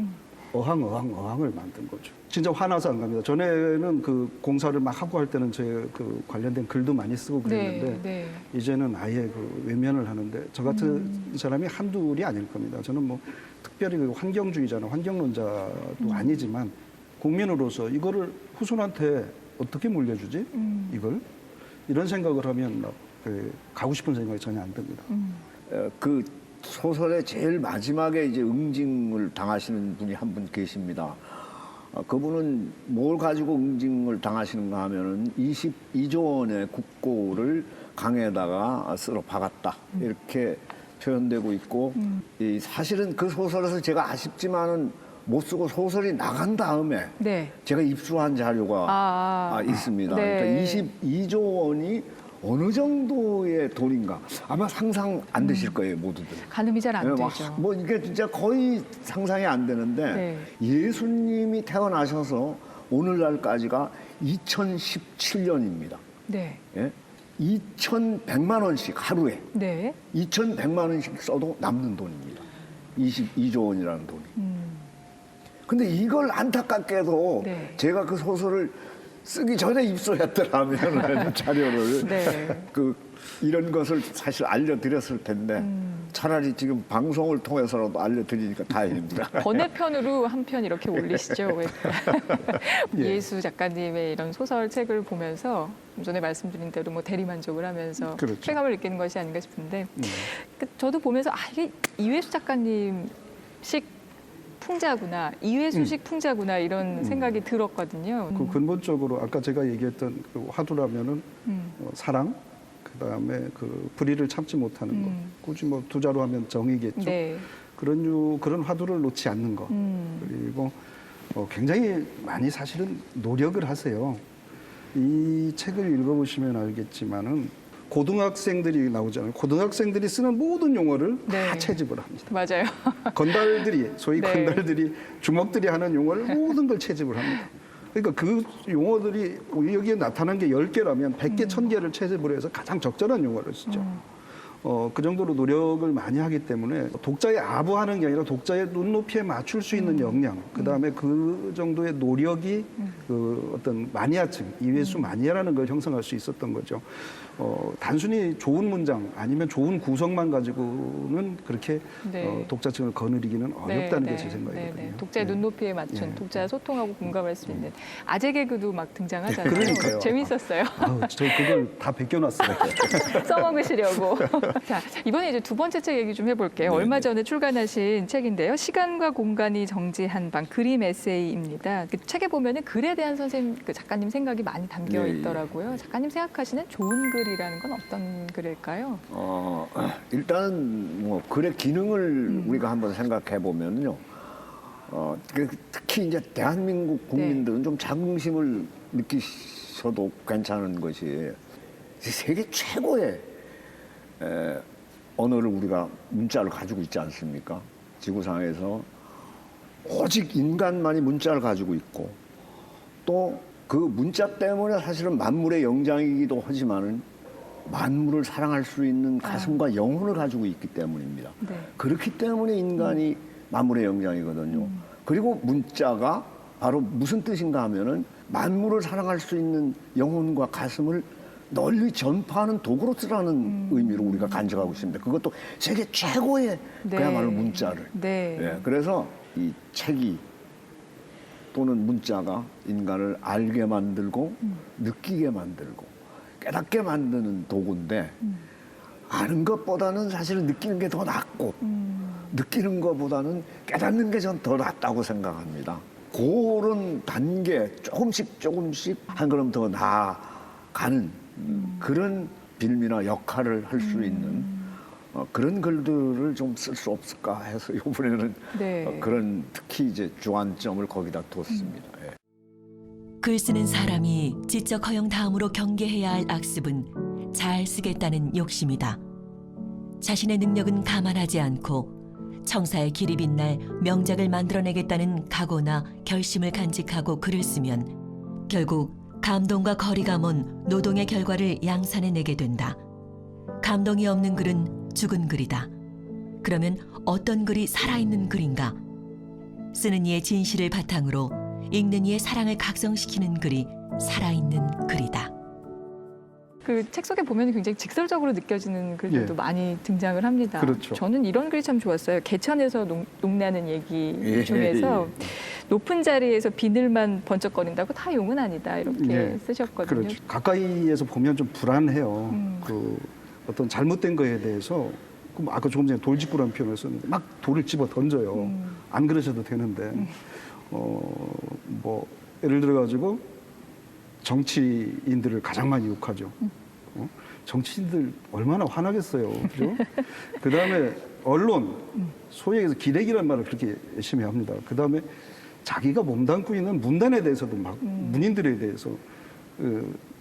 어항을 만든 거죠. 진짜 화나서 안 갑니다. 전에는 그 공사를 막 하고 할 때는 제 그 관련된 글도 많이 쓰고 그랬는데 네. 이제는 아예 그 외면을 하는데 저 같은 사람이 한둘이 아닐 겁니다. 저는 뭐 특별히 그 환경주의자나 환경론자도 아니지만 국민으로서 이거를 후손한테 어떻게 물려주지? 이걸 이런 생각을 하면 막 가고 싶은 생각이 전혀 안 듭니다. 그 소설의 제일 마지막에 이제 응징을 당하시는 분이 한 분 계십니다. 그분은 뭘 가지고 응징을 당하시는가 하면은 22조 원의 국고를 강에다가 쓸어 박았다. 이렇게 표현되고 있고, 사실은 그 소설에서 제가 아쉽지만은 못 쓰고 소설이 나간 다음에 네. 제가 입수한 자료가 있습니다. 네. 그러니까 22조 원이 어느 정도의 돈인가 아마 상상 안 되실 거예요, 모두들. 가늠이 잘 안 네, 되죠. 뭐 이게 진짜 거의 상상이 안 되는데 네. 예수님이 태어나셔서 오늘날까지가 2017년입니다. 네. 예? 2,100만 원씩 하루에 네. 2,100만 원씩 써도 남는 돈입니다. 22조 원이라는 돈이. 근데 이걸 안타깝게도 네. 제가 그 소설을 쓰기 전에 입수했더라면 자료를 네. 이런 것을 사실 알려드렸을 텐데 차라리 지금 방송을 통해서라도 알려드리니까 다행입니다. 번외편으로 한 편 이렇게 올리시죠. 예. 예수 작가님의 이런 소설 책을 보면서 좀 전에 말씀드린 대로 뭐 대리만족을 하면서 그렇죠. 쾌감을 느끼는 것이 아닌가 싶은데 저도 보면서 이게 이회수 작가님식 풍자구나, 이회수식 풍자구나 이런 생각이 들었거든요. 그 근본적으로 아까 제가 얘기했던 그 화두라면은 사랑, 그다음에 그 불의를 참지 못하는 것, 굳이 뭐 두 자로 하면 정의겠죠. 네. 그런 화두를 놓지 않는 것. 그리고 굉장히 많이 사실은 노력을 하세요. 이 책을 읽어보시면 알겠지만은 고등학생들이 나오잖아요. 고등학생들이 쓰는 모든 용어를 네. 다 채집을 합니다. 맞아요. 건달들이, 소위 네. 건달들이, 주먹들이 하는 용어를 모든 걸 채집을 합니다. 그러니까 그 용어들이 여기에 나타난 게 10개라면 100개, 1000개를 채집을 해서 가장 적절한 용어를 쓰죠. 그 정도로 노력을 많이 하기 때문에 독자에 아부하는 게 아니라 독자의 눈높이에 맞출 수 있는 역량, 그다음에 그 정도의 노력이 그 어떤 마니아층, 이회수 마니아라는 걸 형성할 수 있었던 거죠. 단순히 좋은 문장 아니면 좋은 구성만 가지고는 그렇게 네. 독자층을 거느리기는 어렵다는 게 제 생각이거든요. 네. 독자의 네. 눈높이에 맞춘, 예. 독자와 소통하고 공감할 수 있는 아재 개그도 막 등장하잖아요. 그러니까요. 재밌었어요. 아우, 저 그걸 다 베껴놨어요. 써먹으시려고. 자, 이번에 이제 두 번째 책 얘기 좀 해볼게요. 얼마 전에 출간하신 책인데요. 시간과 공간이 정지한 방, 그림 에세이입니다. 그 책에 보면은 글에 대한 선생님, 그 작가님 생각이 많이 담겨 네, 있더라고요. 작가님 생각하시는 좋은 글이라는 건 어떤 글일까요? 일단 뭐 글의 기능을 우리가 한번 생각해 보면요. 특히 이제 대한민국 국민들은 좀 자긍심을 느끼셔도 괜찮은 것이 세계 최고의 언어를 우리가 문자를 가지고 있지 않습니까? 지구상에서 오직 인간만이 문자를 가지고 있고 또 그 문자 때문에 사실은 만물의 영장이기도 하지만은 만물을 사랑할 수 있는 가슴과 영혼을 가지고 있기 때문입니다. 네. 그렇기 때문에 인간이 만물의 영장이거든요. 그리고 문자가 바로 무슨 뜻인가 하면은 만물을 사랑할 수 있는 영혼과 가슴을 널리 전파하는 도구로 쓰라는 의미로 우리가 간직하고 있습니다. 그것도 세계 최고의 네. 그야말로 문자를. 네. 예, 그래서 이 책이 또는 문자가 인간을 알게 만들고 느끼게 만들고 깨닫게 만드는 도구인데 아는 것보다는 사실 느끼는 게 더 낫고 느끼는 것보다는 깨닫는 게 전 더 낫다고 생각합니다. 그런 단계 조금씩 한 걸음 더 나아가는 그런 빌미나 역할을 할 수 있는 그런 글들을 좀 쓸 수 없을까 해서 이번에는 네. 그런 특히 이제 주안점을 거기다 뒀습니다. 예. 글 쓰는 사람이 지적 허용 다음으로 경계해야 할 악습은 잘 쓰겠다는 욕심이다. 자신의 능력은 감안하지 않고 청사의 길이 빛날 명작을 만들어내겠다는 각오나 결심을 간직하고 글을 쓰면 결국 감동과 거리가 먼 노동의 결과를 양산해내게 된다. 감동이 없는 글은 죽은 글이다. 그러면 어떤 글이 살아있는 글인가? 쓰는 이의 진실을 바탕으로 읽는 이의 사랑을 각성시키는 글이 살아있는 글이다. 그 책 속에 보면 굉장히 직설적으로 느껴지는 글들도 예. 많이 등장을 합니다. 그렇죠. 저는 이런 글이 참 좋았어요. 개천에서 농나는 얘기 예, 중에서 예. 높은 자리에서 비늘만 번쩍거린다고 다 용은 아니다 이렇게 예. 쓰셨거든요. 그렇죠. 가까이에서 보면 좀 불안해요. 그 어떤 잘못된 거에 대해서 아까 조금 전에 돌직구라는 표현을 썼는데 막 돌을 집어 던져요. 안 그러셔도 되는데 뭐 예를 들어 가지고 정치인들을 가장 많이 욕하죠. 정치인들 얼마나 화나겠어요, 그죠? 그 다음에 언론, 소위 얘기해서 기레기란 말을 그렇게 열심히 합니다. 그다음에 자기가 몸담고 있는 문단에 대해서도 막 문인들에 대해서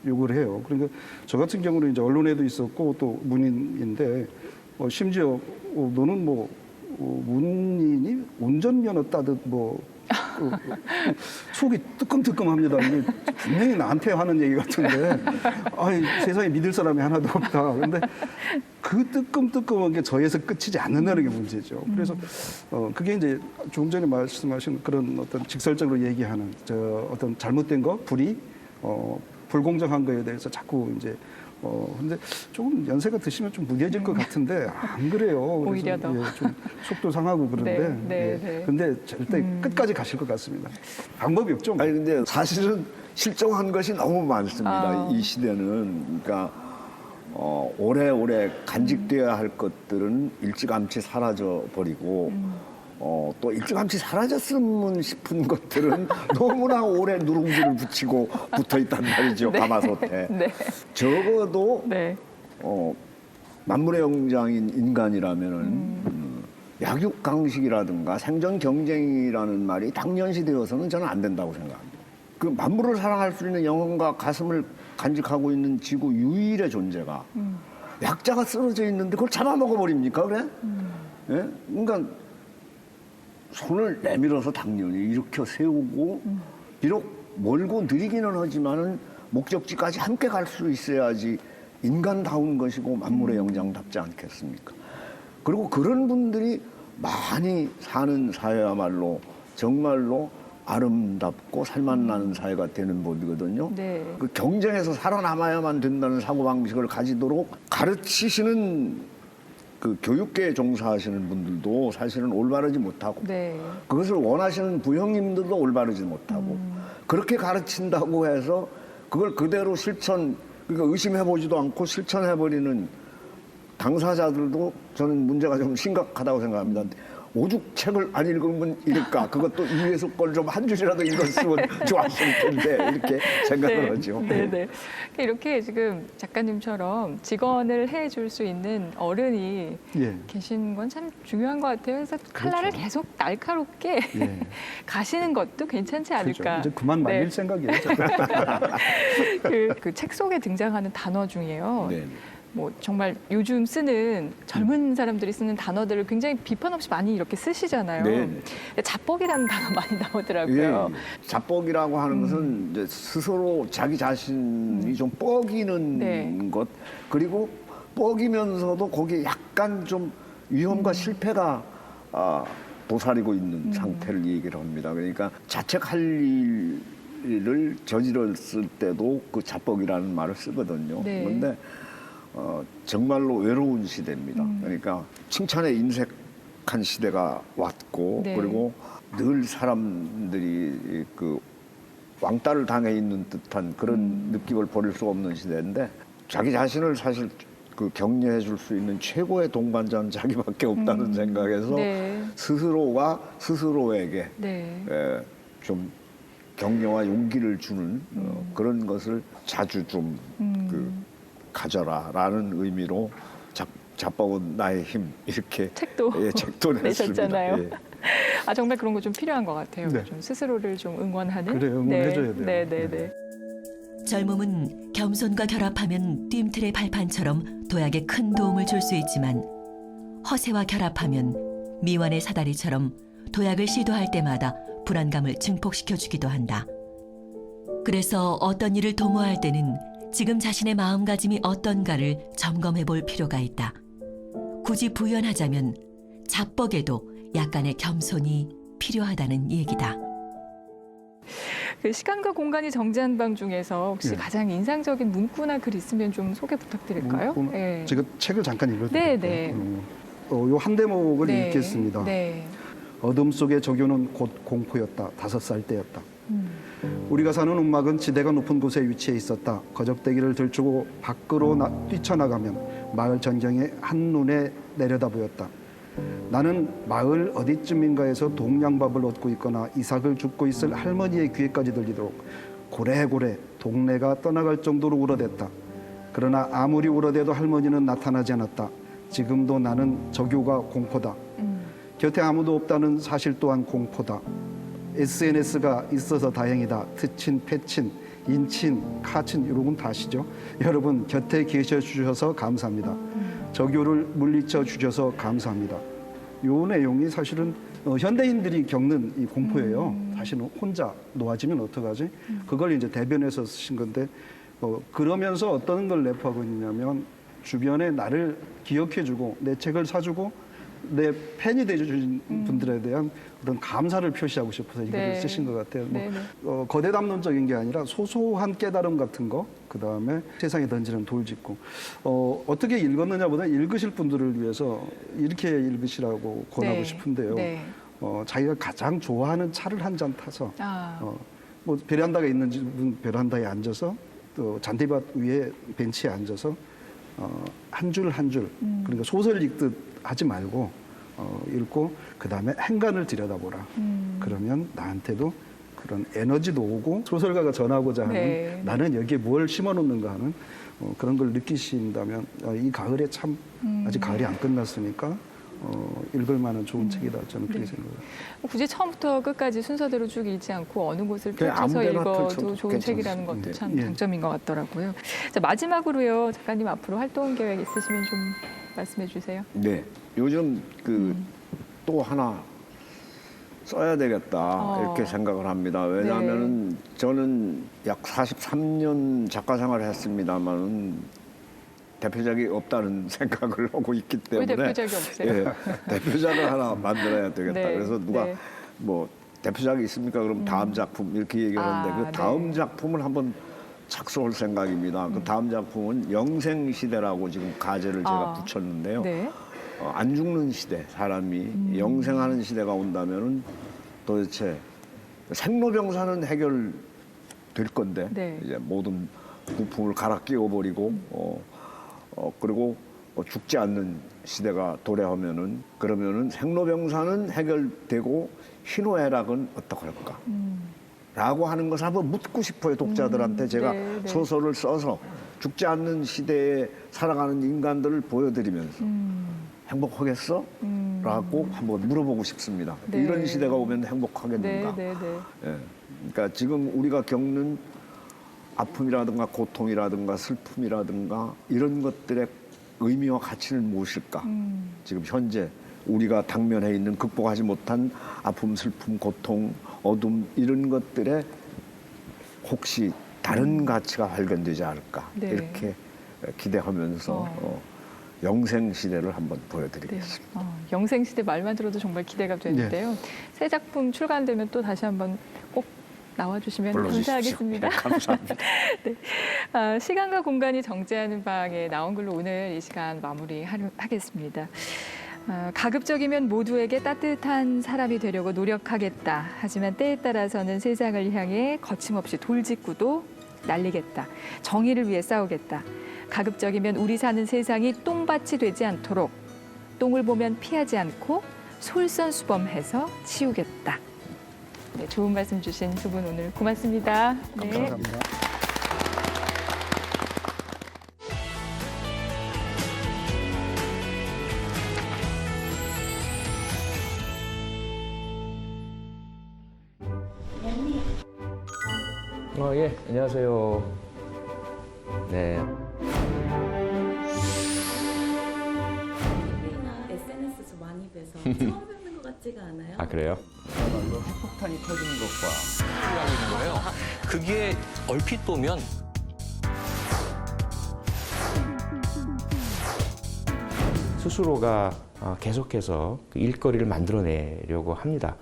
욕을 해요. 그러니까 저 같은 경우는 이제 언론에도 있었고 또 문인인데 심지어 너는 뭐 문인이 운전면허 따듯 뭐 속이 뜨끔뜨끔합니다. 이게 분명히 나한테 하는 얘기 같은데 아이, 세상에 믿을 사람이 하나도 없다. 그런데 그 뜨끔뜨끔한 게 저에서 끝이지 않는다는 게 문제죠. 그래서 그게 이제 조금 전에 말씀하신 그런 어떤 직설적으로 얘기하는 저 어떤 잘못된 거, 불의, 불공정한 거에 대해서 자꾸 이제 근데 조금 연세가 드시면 좀 무뎌질 것 같은데 안 그래요. 오히려 더. 예, 좀 속도 상하고 그런데 네. 근데 절대 끝까지 가실 것 같습니다. 방법이 없죠. 뭐. 아니 근데 사실은 실종한 것이 너무 많습니다. 이 시대는. 그러니까 오래오래 간직되어야 할 것들은 일찌감치 사라져 버리고 또 일찌감치 사라졌으면 싶은 것들은 너무나 오래 누룽지를 붙이고 붙어 있단 말이죠. 가마솥에. 네. 적어도 네. 만물의 영장인 인간이라면은 약육강식이라든가 생존 경쟁이라는 말이 당연시되어서는 저는 안 된다고 생각합니다. 그 만물을 사랑할 수 있는 영혼과 가슴을 간직하고 있는 지구 유일의 존재가 약자가 쓰러져 있는데 그걸 잡아먹어 버립니까? 그래? 예? 그러니까 손을 내밀어서 당연히 일으켜 세우고 비록 멀고 느리기는 하지만은 목적지까지 함께 갈 수 있어야지 인간다운 것이고 만물의 영장답지 않겠습니까? 그리고 그런 분들이 많이 사는 사회야말로 정말로 아름답고 살맛나는 사회가 되는 법이거든요. 네. 그 경쟁에서 살아남아야만 된다는 사고방식을 가지도록 가르치시는 그 교육계에 종사하시는 분들도 사실은 올바르지 못하고 네. 그것을 원하시는 부형님들도 올바르지 못하고 그렇게 가르친다고 해서 그걸 그대로 그러니까 의심해보지도 않고 실천해버리는 당사자들도 저는 문제가 좀 심각하다고 생각합니다. 오죽 책을 안 읽으면 이럴까? 그것도 이회수 걸 좀 한 줄이라도 읽었으면 좋았을 텐데 이렇게 생각을 하죠. 네. 이렇게 지금 작가님처럼 직언을 해줄 수 있는 어른이 예. 계신 건 참 중요한 것 같아요. 그래서 칼날을 계속 날카롭게 예. 가시는 것도 괜찮지 않을까. 그렇죠. 이제 그만 말릴 네. 생각이에요. 그 책 속에 등장하는 단어 중에요. 네. 뭐 정말 요즘 쓰는 젊은 사람들이 쓰는 단어들을 굉장히 비판 없이 많이 이렇게 쓰시잖아요. 네. 근데 자뻑이라는 단어 많이 나오더라고요. 예. 자뻑이라고 하는 것은 이제 스스로 자기 자신이 좀 뻐기는 네. 것 그리고 뻐기면서도 거기에 약간 좀 위험과 실패가 도사리고 있는 상태를 얘기를 합니다. 그러니까 자책할 일을 저질렀을 때도 그 자뻑이라는 말을 쓰거든요. 네. 그런데 정말로 외로운 시대입니다. 그러니까 칭찬에 인색한 시대가 왔고 네. 그리고 늘 사람들이 그 왕따를 당해 있는 듯한 그런 느낌을 버릴 수가 없는 시대인데 자기 자신을 사실 그 격려해 줄 수 있는 최고의 동반자는 자기밖에 없다는 생각에서 네. 스스로가 스스로에게 네. 좀 격려와 용기를 주는 그런 것을 자주 좀 가져라라는 의미로 자뻑은 나의 힘 이렇게 책도 책도 냈습니다. 내셨잖아요. 예. 아 정말 그런 거 좀 필요한 것 같아요. 네. 좀 스스로를 좀 응원하는. 그래요, 응원해줘야 돼요. 네. 젊음은 겸손과 결합하면 뜀틀의 발판처럼 도약에 큰 도움을 줄 수 있지만 허세와 결합하면 미완의 사다리처럼 도약을 시도할 때마다 불안감을 증폭시켜 주기도 한다. 그래서 어떤 일을 도모할 때는 지금 자신의 마음가짐이 어떤가를 점검해 볼 필요가 있다. 굳이 부연하자면 자뻑에도 약간의 겸손이 필요하다는 얘기다. 그 시간과 공간이 정지한 방 중에서 혹시 네. 가장 인상적인 문구나 글 있으면 좀 소개 부탁드릴까요? 문구나? 네. 제가 책을 잠깐 읽어드릴게요. 네. 요 한 대목을 네. 읽겠습니다. 네. 어둠 속의 적유는 곧 공포였다. 5살 때였다. 우리가 사는 움막은 지대가 높은 곳에 위치해 있었다. 거적대기를 들추고 밖으로 뛰쳐나가면 마을 전경에 한눈에 내려다 보였다. 나는 마을 어디쯤인가에서 동양밥을 얻고 있거나 이삭을 줍고 있을 할머니의 귀에까지 들리도록 고래고래 동네가 떠나갈 정도로 울어댔다. 그러나 아무리 울어대도 할머니는 나타나지 않았다. 지금도 나는 적유가 공포다. 곁에 아무도 없다는 사실 또한 공포다. SNS가 있어서 다행이다. 트친, 패친, 인친, 카친 이런 건 다 아시죠? 여러분 곁에 계셔 주셔서 감사합니다. 적유를 물리쳐 주셔서 감사합니다. 요 내용이 사실은 현대인들이 겪는 이 공포예요. 사실은 혼자 놓아지면 어떡하지? 그걸 이제 대변해서 쓰신 건데 그러면서 어떤 걸 내포하고 있냐면 주변에 나를 기억해주고 내 책을 사주고 내 팬이 되어준 분들에 대한 어떤 감사를 표시하고 싶어서 이걸 네. 쓰신 것 같아요. 네, 거대 담론적인 게 아니라 소소한 깨달음 같은 거, 그 다음에 세상에 던지는 돌직구. 어떻게 읽었느냐보다 읽으실 분들을 위해서 이렇게 읽으시라고 권하고 네. 싶은데요. 네. 자기가 가장 좋아하는 차를 한 잔 타서 뭐 베란다가 있는 집은 베란다에 앉아서 또 잔디밭 위에 벤치에 앉아서 한 줄 한 줄 그러니까 소설 읽듯 하지 말고 읽고 그 다음에 행간을 들여다보라. 그러면 나한테도 그런 에너지도 오고 소설가가 전하고자 하는 네. 나는 여기에 뭘 심어놓는가 하는 그런 걸 느끼신다면 이 가을에 참 아직 가을이 안 끝났으니까 읽을 만한 좋은 책이다 저는 그렇게 생각해요. 굳이 처음부터 끝까지 순서대로 쭉 읽지 않고 어느 곳을 그냥 펼쳐서 아무 데나 읽어도 펼쳐도 좋은 책이라는 것도 괜찮습니다. 참 예. 장점인 것 같더라고요. 자, 마지막으로요. 작가님 앞으로 활동 계획 있으시면 좀 말씀해 주세요. 네. 요즘 또 하나 써야 되겠다 이렇게 생각을 합니다. 왜냐하면은 저는 약 43년 작가 생활을 했습니다만은 대표작이 없다는 생각을 하고 있기 때문에 왜 대표작이 없어요? 예, 대표작을 하나 만들어야 되겠다. 네, 그래서 누가 네. 뭐 대표작이 있습니까? 그럼 다음 작품 이렇게 얘기하는데 그 다음 네. 작품을 한번 착수할 생각입니다. 그 다음 작품은 영생시대라고 지금 가제를 제가 붙였는데요. 네. 안 죽는 시대, 사람이 영생하는 시대가 온다면은 도대체 생로병사는 해결될 건데 네. 이제 모든 부품을 갈아 끼워버리고 그리고 죽지 않는 시대가 도래하면은 그러면은 생로병사는 해결되고 희노애락은 어떡할까? 라고 하는 것을 한번 묻고 싶어요, 독자들한테. 제가 네, 네. 소설을 써서 죽지 않는 시대에 살아가는 인간들을 보여드리면서 행복하겠어? 라고 한번 물어보고 싶습니다. 네. 이런 시대가 오면 행복하겠는가? 네. 예. 그러니까 지금 우리가 겪는 아픔이라든가 고통이라든가 슬픔이라든가 이런 것들의 의미와 가치는 무엇일까? 지금 현재 우리가 당면해 있는 극복하지 못한 아픔, 슬픔, 고통, 어둠 이런 것들에 혹시 다른 가치가 발견되지 않을까? 네. 이렇게 기대하면서 영생 시대를 한번 보여드리겠습니다. 영생 시대 말만 들어도 정말 기대가 되는데요. 새 작품 출간되면 또 다시 한번 꼭 나와주시면 불러주십시오. 감사하겠습니다. 네, 감사합니다. 네. 시간과 공간이 정제하는 방에 나온 글로 오늘 이 시간 마무리하겠습니다. 가급적이면 모두에게 따뜻한 사람이 되려고 노력하겠다. 하지만 때에 따라서는 세상을 향해 거침없이 돌직구도 날리겠다. 정의를 위해 싸우겠다. 가급적이면 우리 사는 세상이 똥밭이 되지 않도록 똥을 보면 피하지 않고 솔선수범해서 치우겠다. 네, 좋은 말씀 주신 두 분 오늘 고맙습니다. 네. 감사합니다. 예, 안녕하세요. 네. SNS에서 많이 뵈서 처음 뵙는 것 같지가 않아요? 아, 그래요? 핵폭탄이 터지는 것과 하고 있는 거예요. 그게 얼핏 보면 스스로가 계속해서 그 일거리를 만들어내려고 합니다.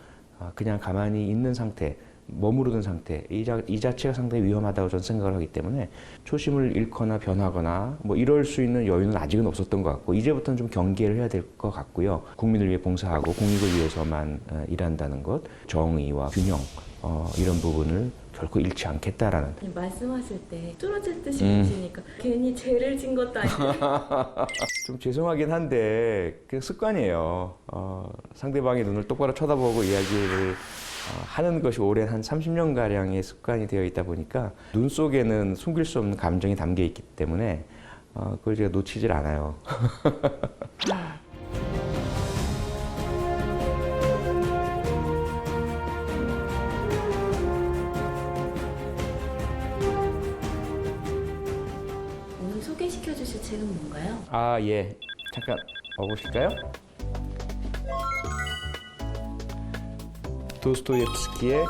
그냥 가만히 있는 상태, 머무르는 상태, 이 자체가 상당히 위험하다고 저는 생각을 하기 때문에 초심을 잃거나 변하거나 뭐 이럴 수 있는 여유는 아직은 없었던 것 같고 이제부터는 좀 경계를 해야 될 것 같고요. 국민을 위해 봉사하고 공익을 위해서만 일한다는 것, 정의와 균형 이런 부분을 결코 잃지 않겠다라는. 말씀하실 때 뚫어질 듯이 보시니까 괜히 죄를 진 것도 아니고 좀 죄송하긴 한데 그 습관이에요. 상대방의 눈을 똑바로 쳐다보고 이야기를 하는 것이 오랜 한 30년가량의 습관이 되어 있다 보니까 눈 속에는 숨길 수 없는 감정이 담겨 있기 때문에 그걸 제가 놓치질 않아요. 오늘 소개시켜 주실 책은 뭔가요? 아, 예. 잠깐 와보실까요? 도스토옙스키의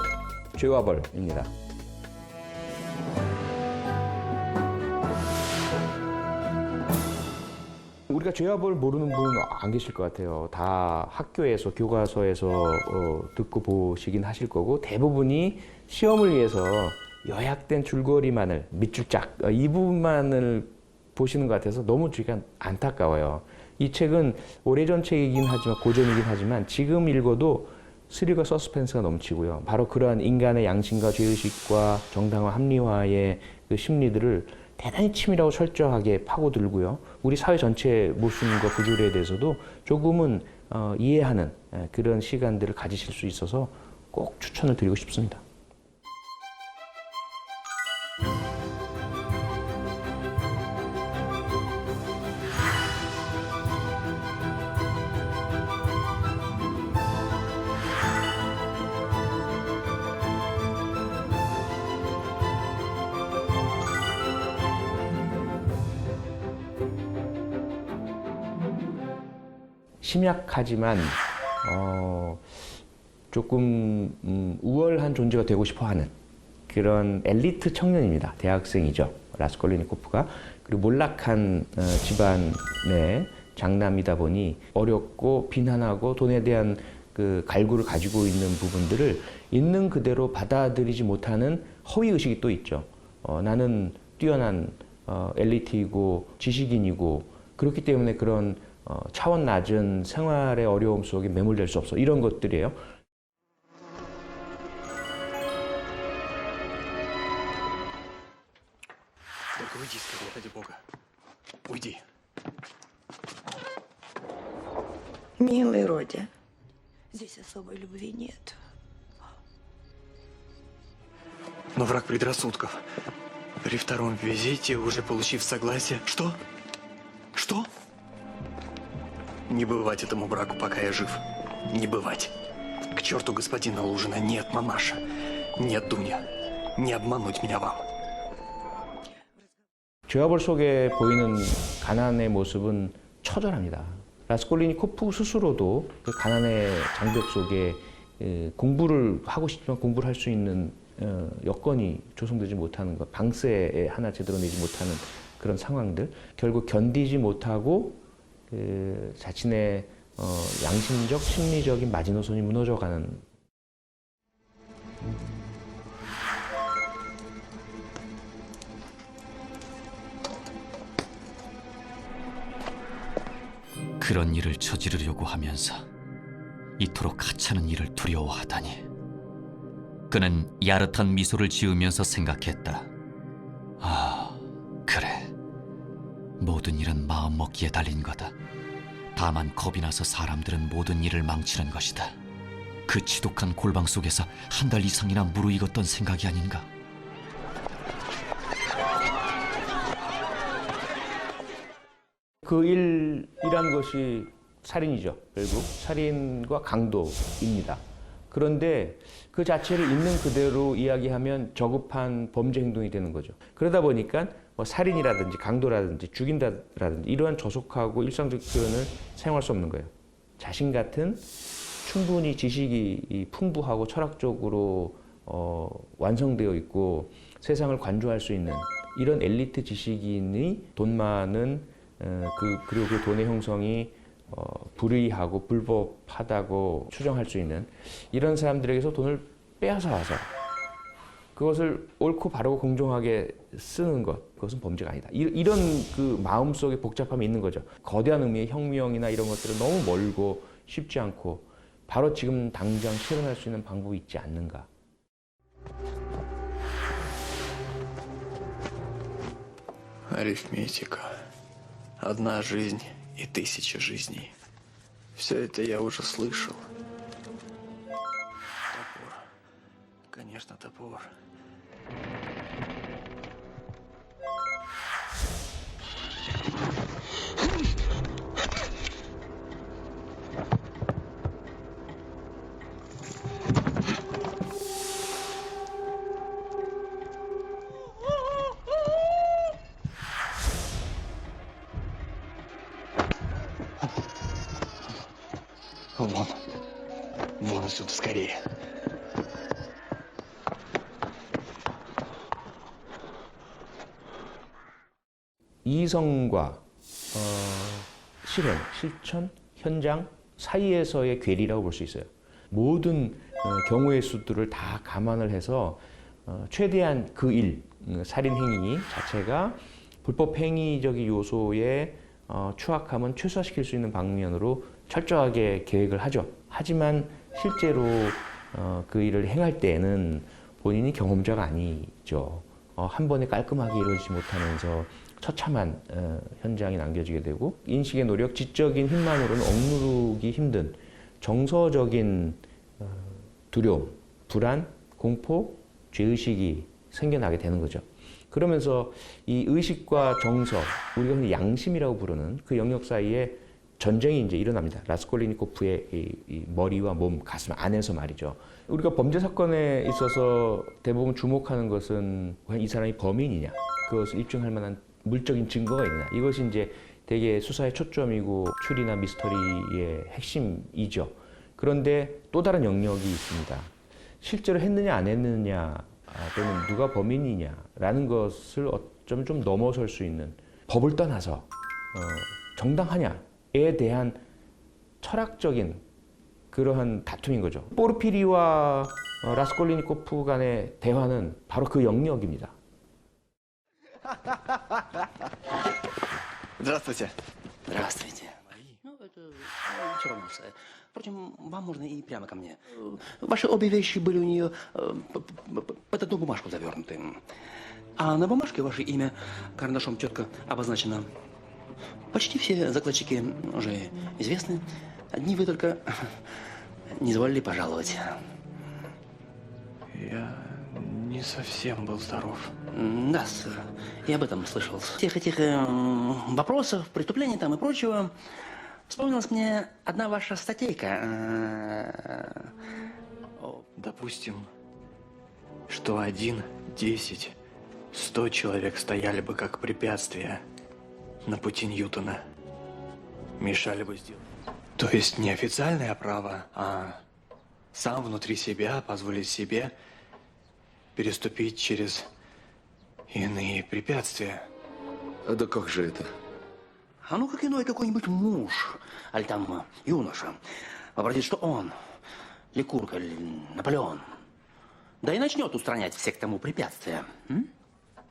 죄와 벌입니다. 우리가 죄와 벌 모르는 분은 안 계실 것 같아요. 다 학교에서, 교과서에서 듣고 보시긴 하실 거고, 대부분이 시험을 위해서 요약된 줄거리만을, 밑줄짝, 이 부분만을 보시는 것 같아서 너무 제가 안타까워요. 이 책은 오래전 책이긴 하지만, 고전이긴 하지만, 지금 읽어도 스릴과 서스펜스가 넘치고요. 바로 그러한 인간의 양심과 죄의식과 정당화 합리화의 그 심리들을 대단히 치밀하고 철저하게 파고들고요. 우리 사회 전체의 모순과 부조리에 대해서도 조금은 이해하는 그런 시간들을 가지실 수 있어서 꼭 추천을 드리고 싶습니다. 심약하지만 조금 우월한 존재가 되고 싶어하는 그런 엘리트 청년입니다. 대학생이죠. 라스콜리니코프가. 그리고 몰락한 집안의 장남이다 보니 어렵고 비난하고 돈에 대한 그 갈구를 가지고 있는 부분들을 있는 그대로 받아들이지 못하는 허위의식이 또 있죠. 나는 뛰어난 엘리트이고 지식인이고 그렇기 때문에 그런 차원 낮은 생활의 어려움 속에 매몰될 수 없어. 이런 것들이에요. Только уйди скорее, ради бога. Уйди. Милый Родя, здесь особой любви нет. Но враг предрассудков. При втором визите, уже получив согласие... Что? Что? Не бывать этому браку, пока я жив. Не бывать. К черту господина Лужина. Нет, мамаша. Нет, Дуня. Не обмануть меня вам. 죄와 벌 속에 보이는 가난의 모습은 처절합니다. 라스콜리니코프 스스로도 그 가난의 장벽 속에 공부를 하고 싶지만 공부를 할 수 있는 여건이 조성되지 못하는 것, 방세 하나 제대로 내지 못하는 그런 상황들, 결국 견디지 못하고 자신의 양심적, 심리적인 마지노선이 무너져가는. 그런 일을 저지르려고 하면서 이토록 하찮은 일을 두려워하다니. 그는 야릇한 미소를 지으면서 생각했다. 아, 그래. 모든 일은 마음먹기에 달린 거다. 다만 겁이 나서 사람들은 모든 일을 망치는 것이다. 그 지독한 골방 속에서 한 달 이상이나 무르익었던 생각이 아닌가. 그 일이라는 것이 살인이죠. 결국 살인과 강도입니다. 그런데 그 자체를 있는 그대로 이야기하면 저급한 범죄 행동이 되는 거죠. 그러다 보니까 뭐 살인이라든지 강도라든지 죽인다라든지 이러한 저속하고 일상적 표현을 사용할 수 없는 거예요. 자신 같은 충분히 지식이 풍부하고 철학적으로 완성되어 있고 세상을 관조할 수 있는 이런 엘리트 지식인이 돈 많은 그리고 그 돈의 형성이 불의하고 불법하다고 추정할 수 있는 이런 사람들에게서 돈을 빼앗아 와서 그것을 옳고 바르고 공정하게 쓰는 것, 그것은 범죄가 아니다. 이런 그 마음속에 복잡함이 있는 거죠. 거대한 의미의 혁명이나 이런 것들은 너무 멀고 쉽지 않고 바로 지금 당장 실현할 수 있는 방법이 있지 않는가. Арифметика. Одна жизнь и 1000 жизней. Все это я уже слышал. Топор. Конечно, топор. Вон. Вон отсюда, скорее. 이성과 실천, 현장 사이에서의 괴리라고 볼 수 있어요. 모든 경우의 수들을 다 감안을 해서 최대한 그 살인 행위 자체가 불법 행위적인 요소의 추악함은 최소화시킬 수 있는 방면으로 철저하게 계획을 하죠. 하지만 실제로 그 일을 행할 때에는 본인이 경험자가 아니죠. 한 번에 깔끔하게 이루어지지 못하면서 처참한 현장이 남겨지게 되고 인식의 노력, 지적인 힘만으로는 억누르기 힘든 정서적인 두려움, 불안, 공포, 죄의식이 생겨나게 되는 거죠. 그러면서 이 의식과 정서, 우리가 흔히 양심이라고 부르는 그 영역 사이에 전쟁이 이제 일어납니다. 라스콜리니코프의 이 머리와 몸, 가슴 안에서 말이죠. 우리가 범죄 사건에 있어서 대부분 주목하는 것은 이 사람이 범인이냐, 그것을 입증할 만한 물적인 증거가 있느냐. 이것이 이제 되게 수사의 초점이고 추리나 미스터리의 핵심이죠. 그런데 또 다른 영역이 있습니다. 실제로 했느냐 안 했느냐 또는 누가 범인이냐라는 것을 어쩌면 좀 넘어설 수 있는, 법을 떠나서 정당하냐에 대한 철학적인 그러한 다툼인 거죠. 포르피리와 라스콜리니코프 간의 대화는 바로 그 영역입니다. Здравствуйте. Здравствуйте. Ну, это все равно. Впрочем, вам можно и прямо ко мне. Ваши обе вещи были у нее под одну бумажку завернуты. А на бумажке ваше имя карандашом четко обозначено. Почти все закладчики уже известны. Одни вы только не изволили пожаловать. Я не совсем был здоров. Да, сэр. Я об этом слышал. Всех этих вопросов, преступлений там и прочего. Вспомнилась мне одна ваша статейка. Допустим, что 1, 10, 100 человек стояли бы как препятствие на пути Ньютона. Мешали бы сделать. То есть не официальное право, а сам внутри себя позволить себе переступить через иные препятствия. Да как же это? А ну как иной какой-нибудь муж, аль там юноша, вообразит, что он, Ликург или Наполеон, да и начнет устранять все к тому препятствия.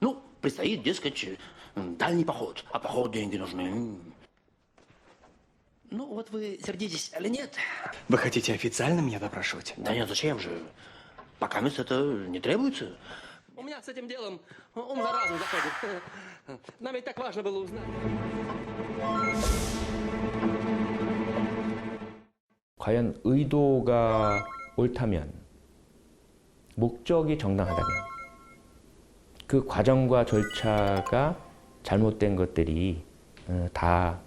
Ну, предстоит, дескать, дальний поход, а поход деньги нужны. Ну, вот вы сердитесь или нет? Вы хотите официально меня допрашивать? Да нет, зачем же? Пока мест это не требуется. У меня с этим делом ум за разум заходит. Нам ведь так важно было узнать. 과연 의도가 옳다면, 목적이 정당하다면, 그 과정과 절차가 잘못된 것들이 다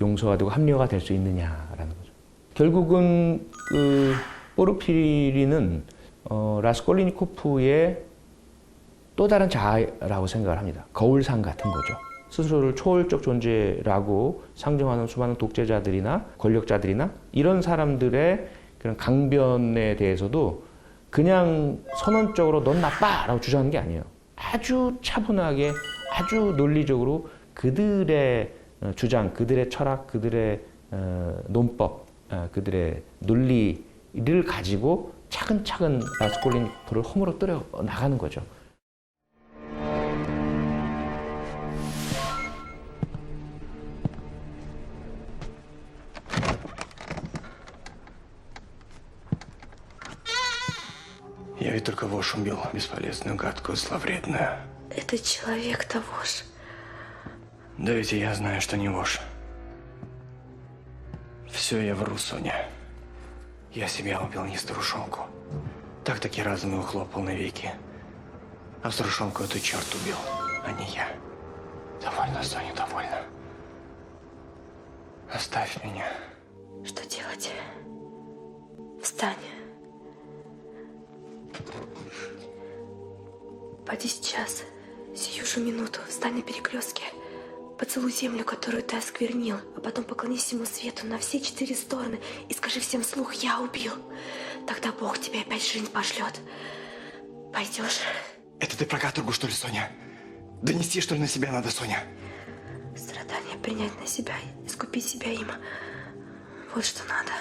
용서가 되고 합리화가 될 수 있느냐라는 거죠. 결국은 그 포르피리는 라스콜리니코프의 또 다른 자아라고 생각을 합니다. 거울상 같은 거죠. 스스로를 초월적 존재라고 상정하는 수많은 독재자들이나 권력자들이나 이런 사람들의 그런 강변에 대해서도 그냥 선언적으로 넌 나빠라고 주장하는 게 아니에요. 아주 차분하게, 아주 논리적으로 그들의 주장, 그들의 철학, 그들의 논법, 그들의 논리를 가지고 차근차근 라스콜리니코프를 허물어뜨려 나가는 거죠. Я ведь только вошь убил, бесполезную, гадкую, зловредную. Это человек-то вошь. Да ведь и я знаю, что не вошь. Все я вру, Соня. Я себя убил, не старушонку. Так-таки разум и ухлопал навеки. А старушонку эту черт убил, а не я. Довольно, Соня, довольно. Оставь меня. Что делать? Встань. Поди сейчас, сию же минуту, встань на перекрестке. Поцелуй землю, которую ты осквернил, а потом поклонись всему свету на все 4 стороны и скажи всем вслух: я убил. Тогда Бог тебе опять жизнь пошлет. Пойдешь? Это ты про каторгу, что ли, Соня? Донести, что ли, на себя надо, Соня? Страдания принять на себя, искупить себя им. Вот что надо.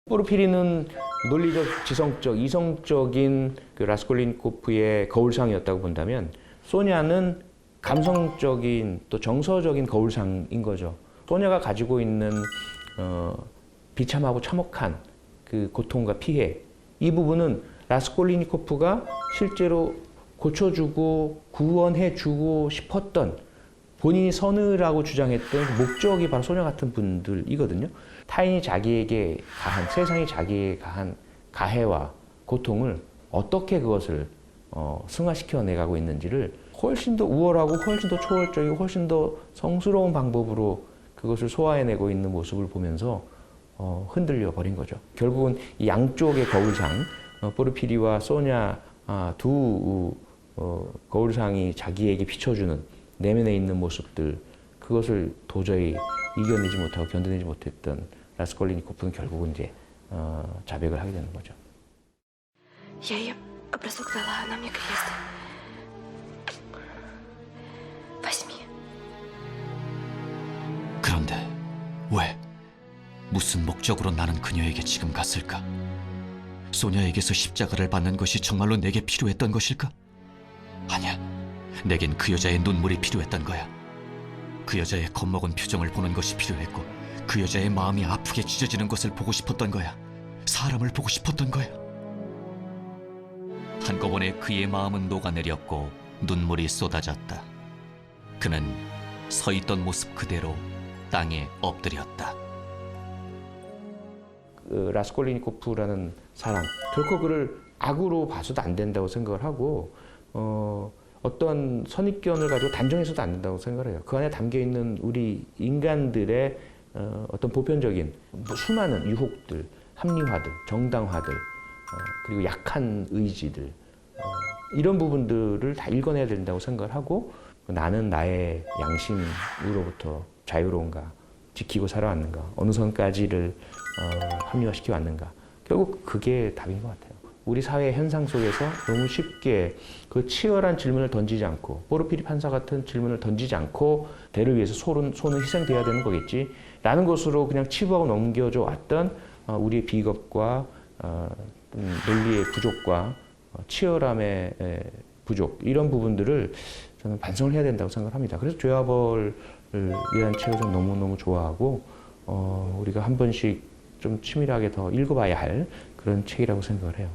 포르피리는 논리적, 지성적, 이성적인 그 라스콜리니코프의 거울상이었다고 본다면 소냐는 감성적인 또 정서적인 거울상인 거죠. 소냐가 가지고 있는 비참하고 참혹한 그 고통과 피해, 이 부분은 라스콜리니코프가 실제로 고쳐주고 구원해주고 싶었던, 본인이 서느라고 주장했던 목적이 바로 소녀 같은 분들이거든요. 타인이 자기에게 가한, 세상이 자기에게 가한 가해와 고통을 어떻게 그것을 승화시켜 내가고 있는지를 훨씬 더 우월하고 훨씬 더 초월적이고 훨씬 더 성스러운 방법으로 그것을 소화해내고 있는 모습을 보면서 흔들려 버린 거죠. 결국은 이 양쪽의 거울상, 포르피리와 소냐 두 거울상이 자기에게 비춰주는 내면에 있는 모습들, 그것을 도저히 이겨내지 못하고 견뎌내지 못했던 라스콜리니코프는 결국은 이제 자백을 하게 되는 거죠. Я ей образок дала, она мне крест. Возьми. 그런데 왜? 무슨 목적으로 나는 그녀에게 지금 갔을까? 소녀에게서 십자가를 받는 것이 정말로 내게 필요했던 것일까? 아니야. 내겐 그 여자의 눈물이 필요했던 거야. 그 여자의 겁먹은 표정을 보는 것이 필요했고, 그 여자의 마음이 아프게 찢어지는 것을 보고 싶었던 거야. 사람을 보고 싶었던 거야. 한꺼번에 그의 마음은 녹아내렸고 눈물이 쏟아졌다. 그는 서 있던 모습 그대로 땅에 엎드렸다. 라스콜리니코프라는 사람, 결코 그를 악으로 봐서도 안 된다고 생각을 하고 어떤 선입견을 가지고 단정해서도 안 된다고 생각을 해요. 그 안에 담겨있는 우리 인간들의 어떤 보편적인 수많은 유혹들, 합리화들, 정당화들, 그리고 약한 의지들, 이런 부분들을 다 읽어내야 된다고 생각을 하고, 나는 나의 양심으로부터 자유로운가, 지키고 살아왔는가, 어느 선까지를 합리화시켜 왔는가. 결국 그게 답인 것 같아요. 우리 사회 현상 속에서 너무 쉽게 그 치열한 질문을 던지지 않고, 포르피리 판사 같은 질문을 던지지 않고 대를 위해서 손은 희생돼야 되는 거겠지 라는 것으로 그냥 치부하고 넘겨져 왔던 우리의 비겁과 논리의 부족과 치열함의 부족, 이런 부분들을 저는 반성을 해야 된다고 생각을 합니다. 그래서 죄와벌이라는 책을 좀 너무너무 좋아하고 우리가 한 번씩 좀 치밀하게 더 읽어봐야 할 그런 책이라고 생각을 해요.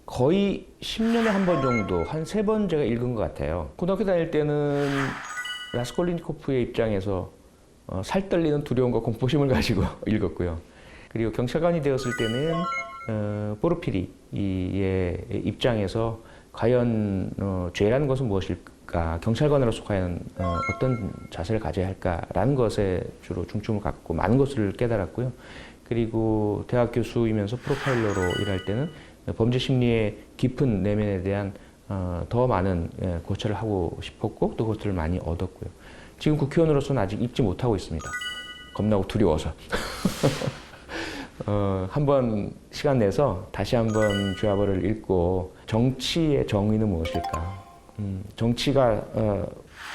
거의 10년에 한 번 정도, 한 3번 제가 읽은 것 같아요. 고등학교 다닐 때는 라스콜리니코프의 입장에서 살떨리는 두려움과 공포심을 가지고 읽었고요. 그리고 경찰관이 되었을 때는 포르피리의 입장에서 과연 죄라는 것은 무엇일까, 경찰관으로서 과연 어떤 자세를 가져야 할까라는 것에 주로 중점을 갖고 많은 것을 깨달았고요. 그리고 대학 교수이면서 프로파일러로 일할 때는 범죄 심리의 깊은 내면에 대한 더 많은 고찰을 하고 싶었고, 또 그것들을 많이 얻었고요. 지금 국회의원으로서는 아직 읽지 못하고 있습니다. 겁나고 두려워서. 한번 시간 내서 다시 한번 죄와벌을 읽고, 정치의 정의는 무엇일까? 정치가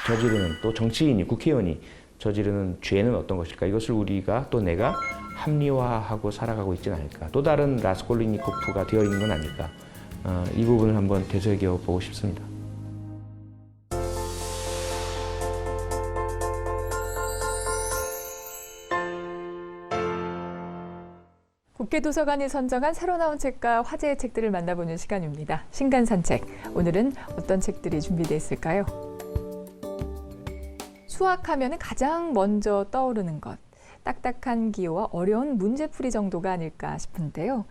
저지르는, 또 정치인이, 국회의원이 저지르는 죄는 어떤 것일까? 이것을 우리가, 또 내가 합리화하고 살아가고 있지는 않을까? 또 다른 라스콜리니코프가 되어 있는 건 아닐까? 이 부분을 한번 되새겨 보고 싶습니다. 국회도서관이 선정한 새로 나온 책과 화제의 책들을 만나보는 시간입니다. 신간산책. 오늘은 어떤 책들이 준비되어 있을까요? 수학하면 가장 먼저 떠오르는 것. 딱딱한 기호와 어려운 문제풀이 정도가 아닐까 싶은데요.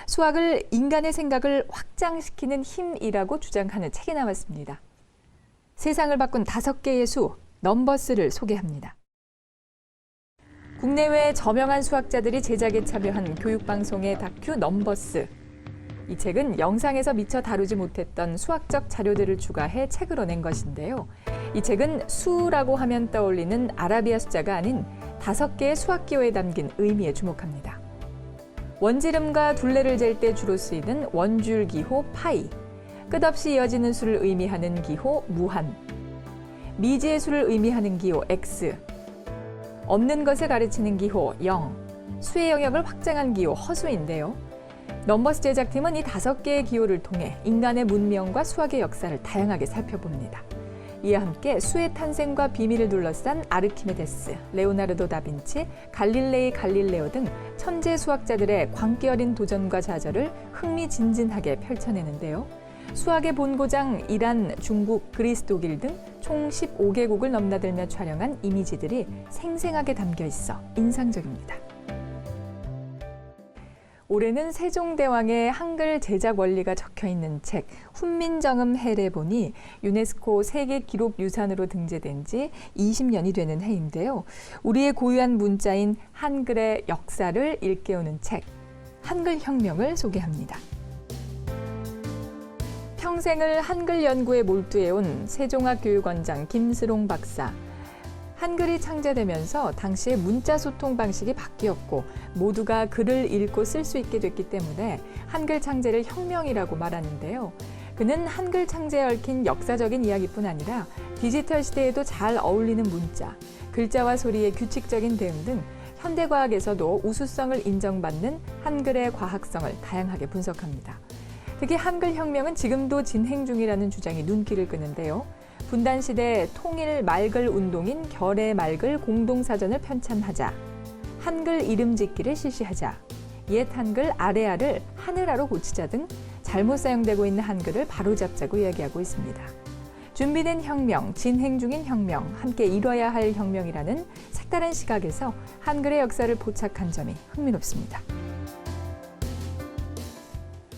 수학을 인간의 생각을 확장시키는 힘이라고 주장하는 책이 나왔습니다. 세상을 바꾼 5개의 수, 넘버스를 소개합니다. 국내외 저명한 수학자들이 제작에 참여한 교육방송의 다큐 넘버스. 이 책은 영상에서 미처 다루지 못했던 수학적 자료들을 추가해 책으로 낸 것인데요. 이 책은 수라고 하면 떠올리는 아라비아 숫자가 아닌 5개의 수학 기호에 담긴 의미에 주목합니다. 원지름과 둘레를 잴 때 주로 쓰이는 원줄 기호 파이, 끝없이 이어지는 수를 의미하는 기호 무한, 미지의 수를 의미하는 기호 x, 없는 것을 가르치는 기호 0, 수의 영역을 확장한 기호 허수인데요. 넘버스 제작팀은 이 5개의 기호를 통해 인간의 문명과 수학의 역사를 다양하게 살펴봅니다. 이와 함께 수의 탄생과 비밀을 둘러싼 아르키메데스, 레오나르도 다빈치, 갈릴레오 등 천재 수학자들의 광기 어린 도전과 좌절을 흥미진진하게 펼쳐내는데요. 수학의 본고장 이란, 중국, 그리스, 독일 등 총 15개국을 넘나들며 촬영한 이미지들이 생생하게 담겨 있어 인상적입니다. 올해는 세종대왕의 한글 제작 원리가 적혀 있는 책 훈민정음 해례본이 유네스코 세계기록유산으로 등재된 지 20년이 되는 해인데요. 우리의 고유한 문자인 한글의 역사를 일깨우는 책 한글혁명을 소개합니다. 평생을 한글 연구에 몰두해온 세종학 교육원장 김스롱 박사. 한글이 창제되면서 당시의 문자 소통 방식이 바뀌었고 모두가 글을 읽고 쓸 수 있게 됐기 때문에 한글 창제를 혁명이라고 말하는데요. 그는 한글 창제에 얽힌 역사적인 이야기뿐 아니라 디지털 시대에도 잘 어울리는 문자, 글자와 소리의 규칙적인 대응 등 현대과학에서도 우수성을 인정받는 한글의 과학성을 다양하게 분석합니다. 특히 한글혁명은 지금도 진행 중이라는 주장이 눈길을 끄는데요. 분단시대 통일 말글 운동인 결의 말글 공동사전을 편찬하자, 한글 이름 짓기를 실시하자, 옛 한글 아래아를 하늘아로 고치자 등 잘못 사용되고 있는 한글을 바로잡자고 이야기하고 있습니다. 준비된 혁명, 진행 중인 혁명, 함께 이뤄야 할 혁명이라는 색다른 시각에서 한글의 역사를 포착한 점이 흥미롭습니다.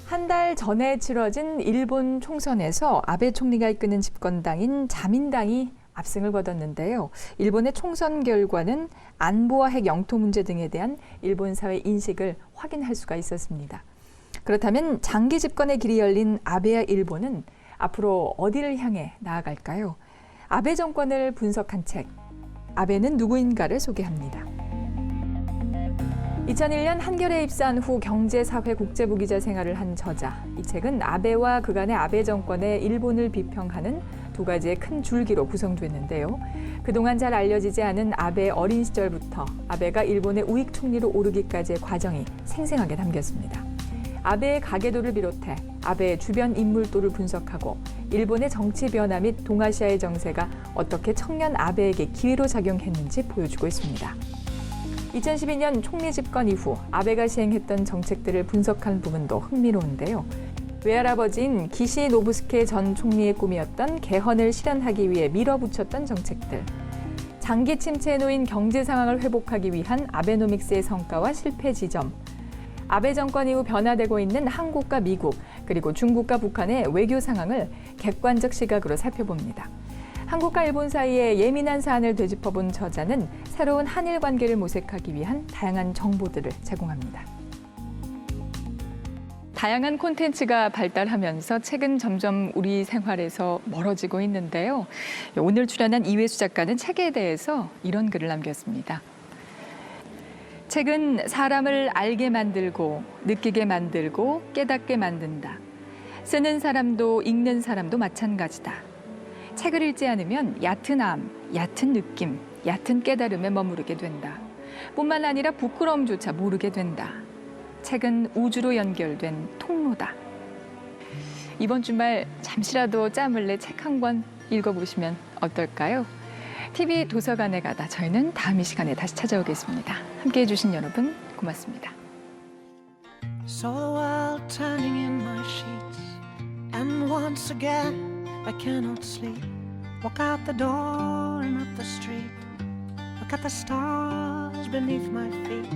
한 달 전에 치러진 일본 총선에서 아베 총리가 이끄는 집권당인 자민당이 압승을 거뒀는데요. 일본의 총선 결과는 안보와 핵 영토 문제 등에 대한 일본 사회 인식을 확인할 수가 있었습니다. 그렇다면 장기 집권의 길이 열린 아베와 일본은 앞으로 어디를 향해 나아갈까요? 아베 정권을 분석한 책, 아베는 누구인가를 소개합니다. 2001년 한겨레에 입사한 후 경제, 사회, 국제부 기자 생활을 한 저자. 이 책은 아베와 그간의 아베 정권의 일본을 비평하는 2가지의 큰 줄기로 구성됐는데요. 그동안 잘 알려지지 않은 아베의 어린 시절부터 아베가 일본의 우익 총리로 오르기까지의 과정이 생생하게 담겼습니다. 아베의 가계도를 비롯해 아베의 주변 인물도를 분석하고 일본의 정치 변화 및 동아시아의 정세가 어떻게 청년 아베에게 기회로 작용했는지 보여주고 있습니다. 2012년 총리 집권 이후 아베가 시행했던 정책들을 분석한 부분도 흥미로운데요. 외할아버지인 기시 노부스케 전 총리의 꿈이었던 개헌을 실현하기 위해 밀어붙였던 정책들, 장기 침체에 놓인 경제 상황을 회복하기 위한 아베노믹스의 성과와 실패 지점, 아베 정권 이후 변화되고 있는 한국과 미국, 그리고 중국과 북한의 외교 상황을 객관적 시각으로 살펴봅니다. 한국과 일본 사이의 예민한 사안을 되짚어본 저자는 새로운 한일 관계를 모색하기 위한 다양한 정보들을 제공합니다. 다양한 콘텐츠가 발달하면서 책은 점점 우리 생활에서 멀어지고 있는데요. 오늘 출연한 이회수 작가는 책에 대해서 이런 글을 남겼습니다. 책은 사람을 알게 만들고 느끼게 만들고 깨닫게 만든다. 쓰는 사람도 읽는 사람도 마찬가지다. 책을 읽지 않으면 얕은 암, 얕은 느낌, 얕은 깨달음에 머무르게 된다. 뿐만 아니라 부끄러움조차 모르게 된다. 책은 우주로 연결된 통로다. 이번 주말 잠시라도 짬을 내 책 한 권 읽어보시면 어떨까요? TV 도서관에 가다 저희는 다음 이 시간에 다시 찾아오겠습니다. 함께해 주신 여러분 고맙습니다. So while turning in my sheets and once again I cannot sleep. Walk out the door and up the street. Look at the stars beneath my feet.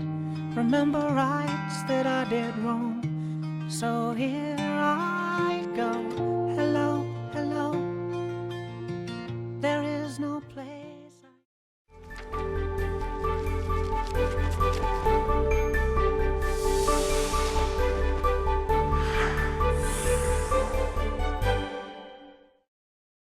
Remember rights that I did wrong. So here I